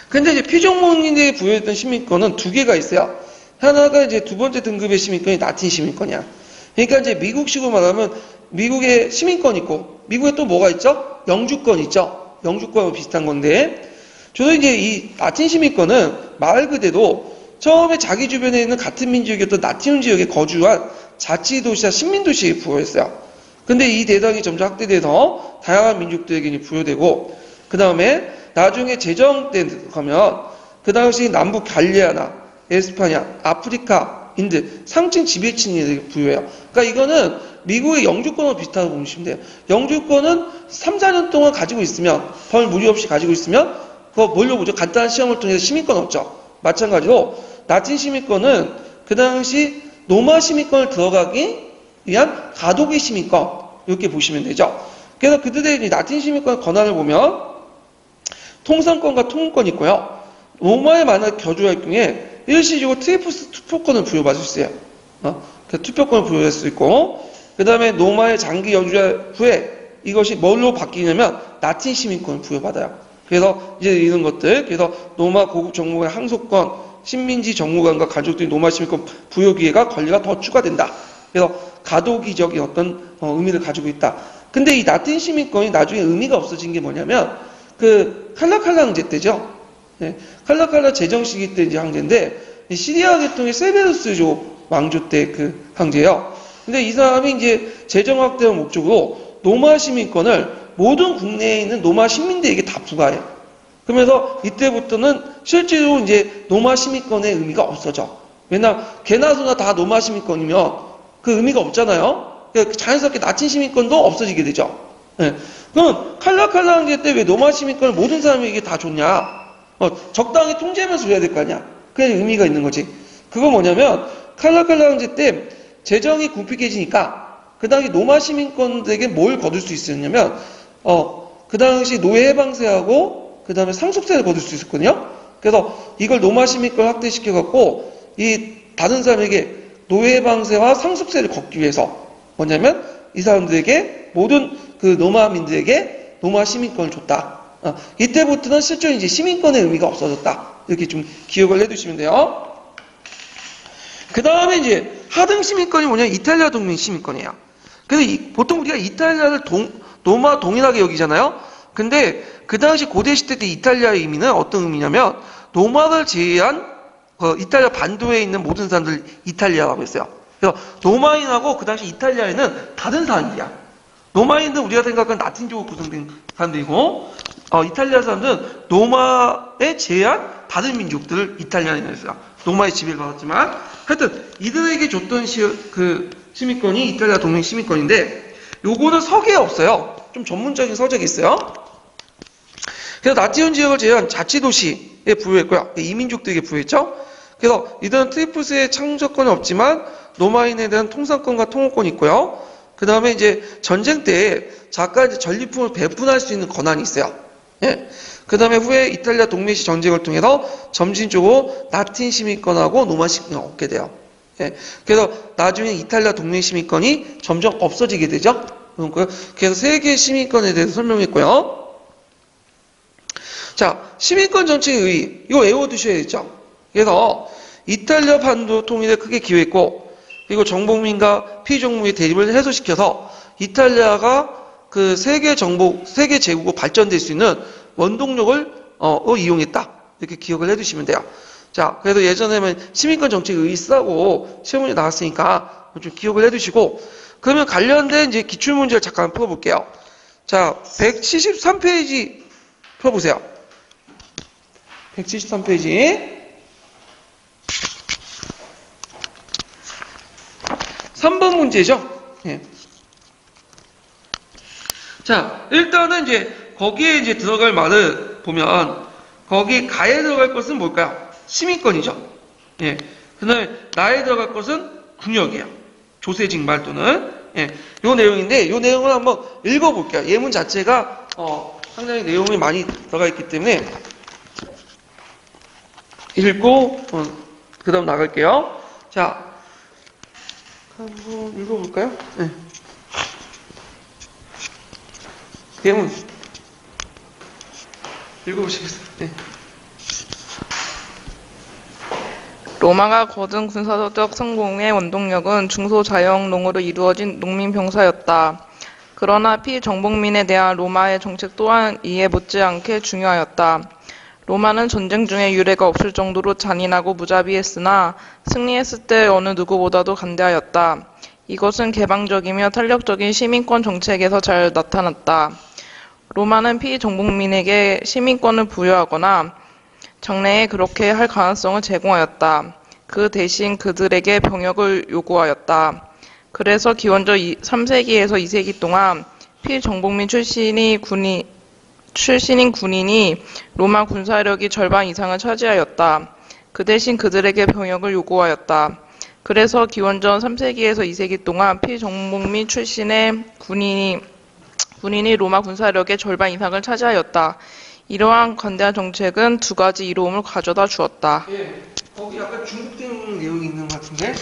근데 이제 피종목인에 부여했던 시민권은 두 개가 있어요. 하나가 이제 두 번째 등급의 시민권이 라틴 시민권이야. 그러니까 이제 미국식으로 말하면 미국의 시민권 있고, 미국에 또 뭐가 있죠? 영주권 있죠? 영주권하고 비슷한 건데, 저도 이제 이 라틴 시민권은 말 그대로 처음에 자기 주변에 있는 같은 민족이었던 라틴 지역에 거주한 자치도시와 식민도시에 부여했어요. 근데 이 대상이 점점 확대돼서 다양한 민족들에게 부여되고, 그 다음에 나중에 제정된 가면 그 당시 남부 갈리아나, 에스파냐, 아프리카, 인드, 상층 지배층에게 부여해요. 그러니까 이거는 미국의 영주권과 비슷하다고 보시면 돼요. 영주권은 3, 4년 동안 가지고 있으면, 벌 무리 없이 가지고 있으면 그거 뭘로 보죠? 간단한 시험을 통해서 시민권 얻죠. 마찬가지로 라틴 시민권은 그 당시 노마 시민권을 들어가기 위한 가독의 시민권, 이렇게 보시면 되죠. 그래서 그들의 라틴 시민권 권한을 보면 통상권과 통문권이 있고요. 노마에 만약 거주할 경우에 일시적으로 트리프스 투표권을 부여받을 수 있어요. 투표권을 부여할 수 있고, 그 다음에 노마의 장기 여주자 후에 이것이 뭘로 바뀌냐면 라틴 시민권을 부여받아요. 그래서 이제 이런 것들, 그래서 노마 고급 정무관 항소권, 식민지 정무관과 가족들이 노마 시민권 부여 기회가 권리가 더 추가된다. 그래서 가도기적인 어떤 의미를 가지고 있다. 근데 이 라틴 시민권이 나중에 의미가 없어진 게 뭐냐면 칼라칼라 황제 때죠. 네, 칼라칼라 제정 시기 때 이제 황제인데, 시리아 계통의 세베루스조 왕조 때 그 황제예요. 근데 이 사람이 이제 재정 확대의 목적으로 노마 시민권을 모든 국내에 있는 노마 시민들에게 다 부과해요. 그러면서 이때부터는 실제로 이제 노마 시민권의 의미가 없어져. 왜냐면 개나 소나 다 노마 시민권이면 그 의미가 없잖아요. 그러니까 자연스럽게 라틴 시민권도 없어지게 되죠. 네. 그럼 칼라칼라 황제 때 왜 노마 시민권을 모든 사람에게 다 줬냐? 적당히 통제하면서 줘야 될 거 아니야. 그게 의미가 있는 거지. 그거 뭐냐면 칼라칼라 황제 때 재정이 궁핍해지니까 그 당시 노마 시민권들에게 뭘 거둘 수 있었냐면 그 당시 노예 해방세하고 그 다음에 상속세를 거둘 수 있었거든요. 그래서 이걸 노마 시민권 확대시켜갖고 이 다른 사람에게 노예 해방세와 상속세를 걷기 위해서 뭐냐면 이 사람들에게 모든 그 노마민들에게 노마 시민권을 줬다. 이때부터는 실제로 이제 시민권의 의미가 없어졌다. 이렇게 좀 기억을 해두시면 돼요. 그 다음에 이제 하등 시민권이 뭐냐면 이탈리아 동맹 시민권이에요. 그래서 보통 우리가 이탈리아를 노마 동일하게 여기잖아요. 근데 그 당시 고대 시대 때 이탈리아의 의미는 어떤 의미냐면 노마를 제외한 이탈리아 반도에 있는 모든 사람들 이탈리아라고 했어요. 그래서 노마인하고 그 당시 이탈리아에는 다른 사람들이야. 노마인은 우리가 생각하는 라틴적으로 구성된 사람들이고 이탈리아 사람들은 노마에 제외한 다른 민족들을 이탈리아에 있어요. 노마의 지배를 받았지만 하여튼 이들에게 줬던 시민권이 이탈리아 동맹 시민권인데 요거는 서기에 없어요. 좀 전문적인 서적이 있어요. 그래서 나티온 지역을 제외한 자치도시에 부여했고요. 이민족들에게 부여했죠. 그래서 이들은 트리프스의 창조권은 없지만 노마인에 대한 통상권과 통호권이 있고요. 그 다음에 이제 전쟁 때 작가 전리품을 배분할 수 있는 권한이 있어요. 예. 그 다음에 후에 이탈리아 동맹시 전쟁을 통해서 점진적으로 라틴 시민권하고 노마 시민권을 얻게 돼요. 예. 그래서 나중에 이탈리아 동맹 시민권이 점점 없어지게 되죠. 그래서 세계 시민권에 대해서 설명했고요. 자, 시민권 정책의 의의, 이거 외워두셔야죠. 그래서 이탈리아 반도 통일에 크게 기여했고, 그리고 정복민과 피정복의 대립을 해소시켜서 이탈리아가 그 세계 제국으로 발전될 수 있는 원동력을 이용했다. 이렇게 기억을 해두시면 돼요. 자, 그래도 예전에는 시민권 정책의 의의 쓰라고 시험문제 나왔으니까 좀 기억을 해두시고, 그러면 관련된 이제 기출문제를 잠깐 풀어볼게요. 자, 173페이지 풀어보세요. 173페이지. 3번 문제죠. 예. 자, 일단은 이제 거기에 이제 들어갈 말을 보면 거기 가에 들어갈 것은 뭘까요? 시민권이죠. 예. 그다음에 나에 들어갈 것은 군역이에요. 조세직 말 또는 요 내용인데 요 내용을 한번 읽어볼게요. 예문 자체가 상당히 내용이 많이 들어가 있기 때문에 읽고 그 다음 나갈게요. 자, 한번 읽어볼까요? 네. 예문 읽어보시겠어요? 네. 로마가 거둔 군사적 성공의 원동력은 중소자영농으로 이루어진 농민병사였다. 그러나 피정복민에 대한 로마의 정책 또한 이에 못지않게 중요하였다. 로마는 전쟁 중에 유례가 없을 정도로 잔인하고 무자비했으나 승리했을 때 어느 누구보다도 간대하였다. 이것은 개방적이며 탄력적인 시민권 정책에서 잘 나타났다. 로마는 피정복민에게 시민권을 부여하거나 장래에 그렇게 할 가능성을 제공하였다. 그 대신 그들에게 병역을 요구하였다. 그래서 기원전 3세기에서 2세기 동안 피정복민 출신인 군인이 로마 군사력이 절반 이상을 차지하였다. 그 대신 그들에게 병역을 요구하였다. 그래서 기원전 3세기에서 2세기 동안 피정복민 출신의 군인이 로마 군사력의 절반 이상을 차지하였다. 이러한 관대한 정책은 두 가지 이로움을 가져다 주었다. 예, 거기 약간 중복된 내용이 있는 것 같은데.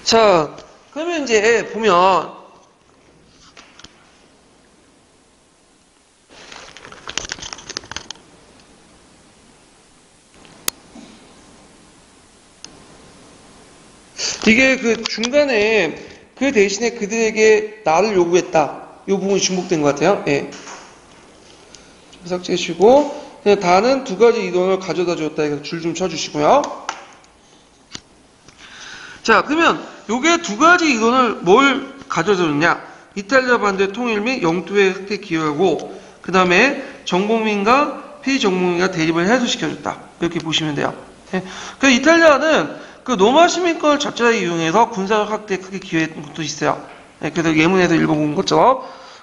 자, 그러면 이제 보면 이게 그 중간에 그 대신에 그들에게 나를 요구했다. 이 부분이 중복된 것 같아요. 예. 삭제해 주시고, 다는 두 가지 이론을 가져다 주었다. 이거 줄 좀 쳐주시고요. 자, 그러면 요게 두 가지 이론을 뭘 가져다 줬냐? 이탈리아 반도의 통일 및 영토의 획득에 기여하고, 그 다음에 정복민과 피정복민과 대립을 해소시켜줬다. 이렇게 보시면 돼요. 예. 그 이탈리아는 그 노마 시민권을 적절하게 이용해서 군사력 확대에 크게 기여했던 것도 있어요. 예, 그래서 예문에서 읽어본 것처럼.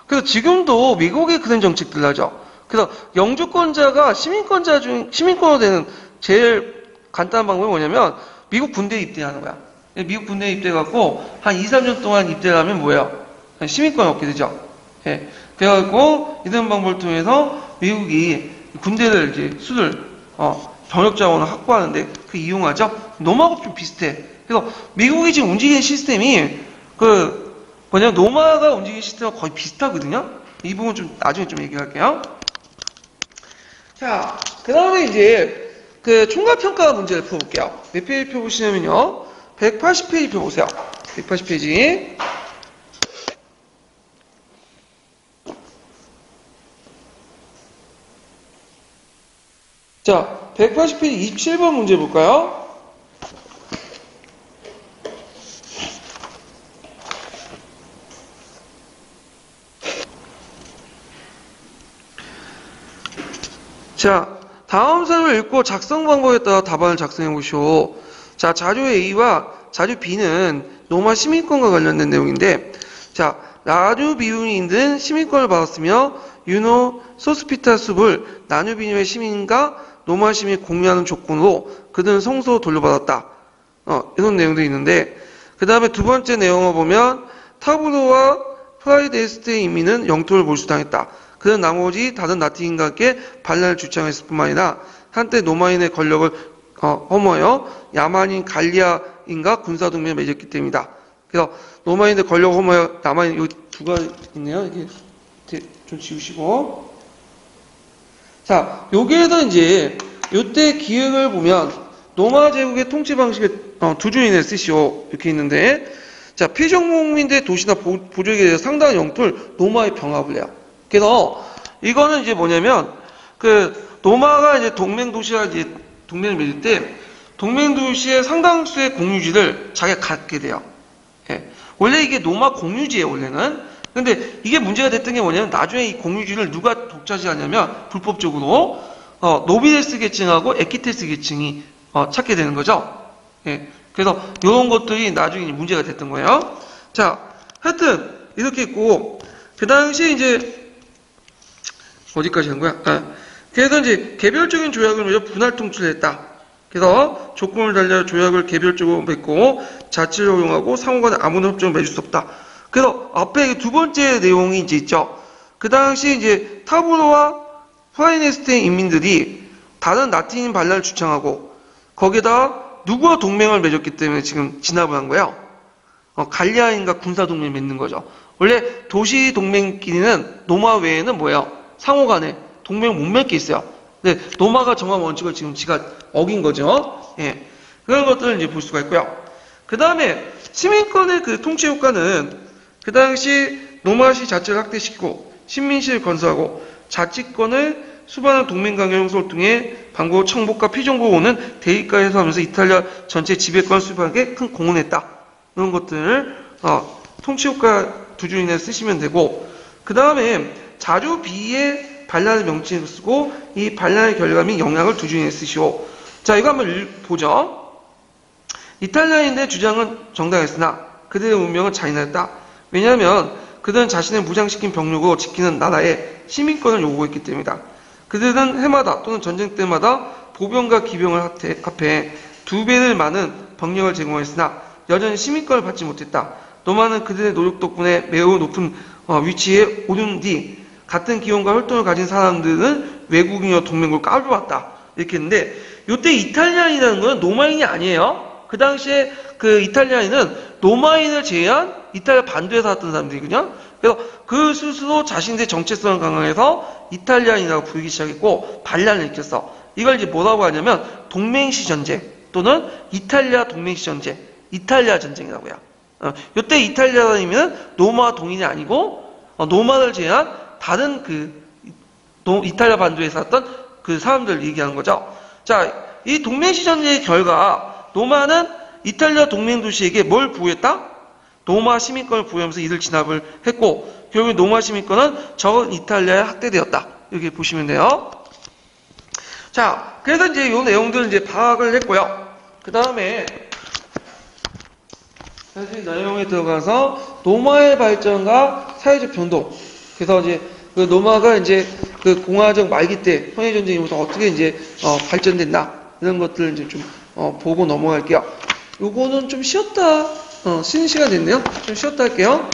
그래서 지금도 미국이 그런 정책들 하죠. 그래서 영주권자가 시민권으로 되는 제일 간단한 방법이 뭐냐면 미국 군대에 입대하는 거야. 미국 군대에 입대해갖고 한 2, 3년 동안 입대를 하면 뭐예요? 시민권을 얻게 되죠. 예. 그래갖고 이런 방법을 통해서 미국이 군대를 이제 병역 자원을 확보하는데 그 이용하죠. 노마하고 좀 비슷해. 그래서 미국이 지금 움직이는 시스템이 노마가 움직이는 시스템과 거의 비슷하거든요. 이 부분 좀 나중에 좀 얘기할게요. 자, 그 다음에 이제 그 총괄평가 문제를 풀어볼게요. 몇 페이지 표 보시냐면요. 180페이지 표 보세요. 180페이지. 자, 180페이지 27번 문제 볼까요? 자, 다음 사연을 읽고 작성 방법에 따라 답안을 작성해 보시오. 자, 자료 A와 자료 B는 노마 시민권과 관련된 내용인데, 자, 나누비누인은 시민권을 받았으며 유노 소스피타 숲을 나누비누의 시민과 노마 시민이 공유하는 조건으로 그들은 성소로 돌려받았다. 이런 내용도 있는데, 그 다음에 두 번째 내용을 보면 타브로와 프라이데스트의 인민은 영토를 몰수당했다. 그는 나머지 다른 나티인과 함께 반란을 주창했을 뿐만 아니라 한때 노마인의 권력을 허무하여 야만인 갈리아인과 군사동맹을 맺었기 때문이다. 그래서 노마인의 권력을 허무하여 야만인, 여기 두 가지 있네요. 이렇게 좀 지우시고. 자, 여기에서 이제 요때 기획을 보면 노마 제국의 통치 방식을 두 줄 이내에 쓰시오. 이렇게 있는데, 자, 피정목민대 도시나 보족에 대해서 상당한 영토를 노마에 병합을 해요. 그래서 이거는 이제 뭐냐면 노마가 이제 동맹 도시와 이제 동맹을 맺을 때 동맹 도시의 상당수의 공유지를 자기가 갖게 돼요. 예. 원래 이게 노마 공유지예요, 원래는. 근데 이게 문제가 됐던 게 뭐냐면 나중에 이 공유지를 누가 독차지하냐면 불법적으로 노비데스 계층하고 에키테스 계층이 찾게 되는 거죠. 예. 그래서 이런 것들이 나중에 문제가 됐던 거예요. 자, 하여튼 이렇게 있고 그 당시 이제 어디까지 한 거야? 그래서 이제 개별적인 조약을 맺어 분할 통치를 했다. 그래서 조건을 달려 조약을 개별적으로 맺고 자치를 허용하고 상호간에 아무런 협정을 맺을 수 없다. 그래서 앞에 두 번째 내용이 이제 있죠. 그 당시 이제 타브로와 프라이네스트의 인민들이 다른 라틴인 반란을 주창하고 거기에다 누구와 동맹을 맺었기 때문에 지금 진압을 한 거예요. 갈리아인과 군사 동맹을 맺는 거죠. 원래 도시 동맹끼리는 노마 외에는 뭐예요? 상호간에 동맹을 못 맺게 있어요. 근데 노마가 정한 원칙을 지금 지가 어긴 거죠. 예. 그런 것들을 이제 볼 수가 있고요. 그 다음에 시민권의 그 통치 효과는 그 당시 노마시 자체를 확대시키고 신민시를 건설하고 자치권을 수반한 동맹관계 형성을 통해 방고 청복과 피정보호는 대의가 해소하면서 이탈리아 전체 지배권 수반에 큰 공헌을 했다. 이런 것들을 통치 효과 두 줄 이내에 쓰시면 되고 그 다음에 자료 B의 반란의 명칭을 쓰고 이 반란의 결과및 영향을 두 줄 이내에 쓰시오. 자, 이거 한번 보죠. 이탈리아인들의 주장은 정당했으나 그들의 운명은 잔인하였다. 왜냐하면 그들은 자신을 무장시킨 병력으로 지키는 나라의 시민권을 요구했기 때문이다. 그들은 해마다 또는 전쟁 때마다 보병과 기병을 합해 2배를 많은 병력을 제공했으나 여전히 시민권을 받지 못했다. 노마는 그들의 노력 덕분에 매우 높은 위치에 오른 뒤 같은 기원과 혈통을 가진 사람들은 외국인과 동맹국을 까불었다. 이렇게 했는데 이때 이탈리아인이라는 건 노마인이 아니에요. 그 당시에 그 이탈리아인은 노마인을 제외한 이탈리아 반도에 살았던 사람들이거든요. 그래서 그 스스로 자신들의 정체성을 강화해서 이탈리아인이라고 부르기 시작했고 반란을 일으켰어. 이걸 이제 뭐라고 하냐면 동맹시 전쟁 또는 이탈리아 동맹시 전쟁, 이탈리아 전쟁이라고 해요. 이때 이탈리아라는 의미는 노마 동인이 아니고 노마를 제외한 다른 이탈리아 반도에 살았던 그 사람들을 얘기하는 거죠. 자, 이 동맹시 전쟁의 결과 노마는 이탈리아 동맹 도시에게 뭘 부여했다? 노마 시민권을 부여하면서 이들 진압을 했고 결국 노마 시민권은 전 이탈리아에 확대되었다. 이렇게 보시면 돼요. 자, 그래서 이제 이 내용들을 이제 파악을 했고요. 그 다음에 사실 내용에 들어가서 노마의 발전과 사회적 변동. 그래서 이제 그 노마가 이제 그 공화정 말기 때 평일 전쟁이면서 어떻게 이제 발전됐나 이런 것들 이제 좀 보고 넘어갈게요. 요거는 좀 쉬었다 쉬는 시간 됐네요. 좀 쉬었다 할게요.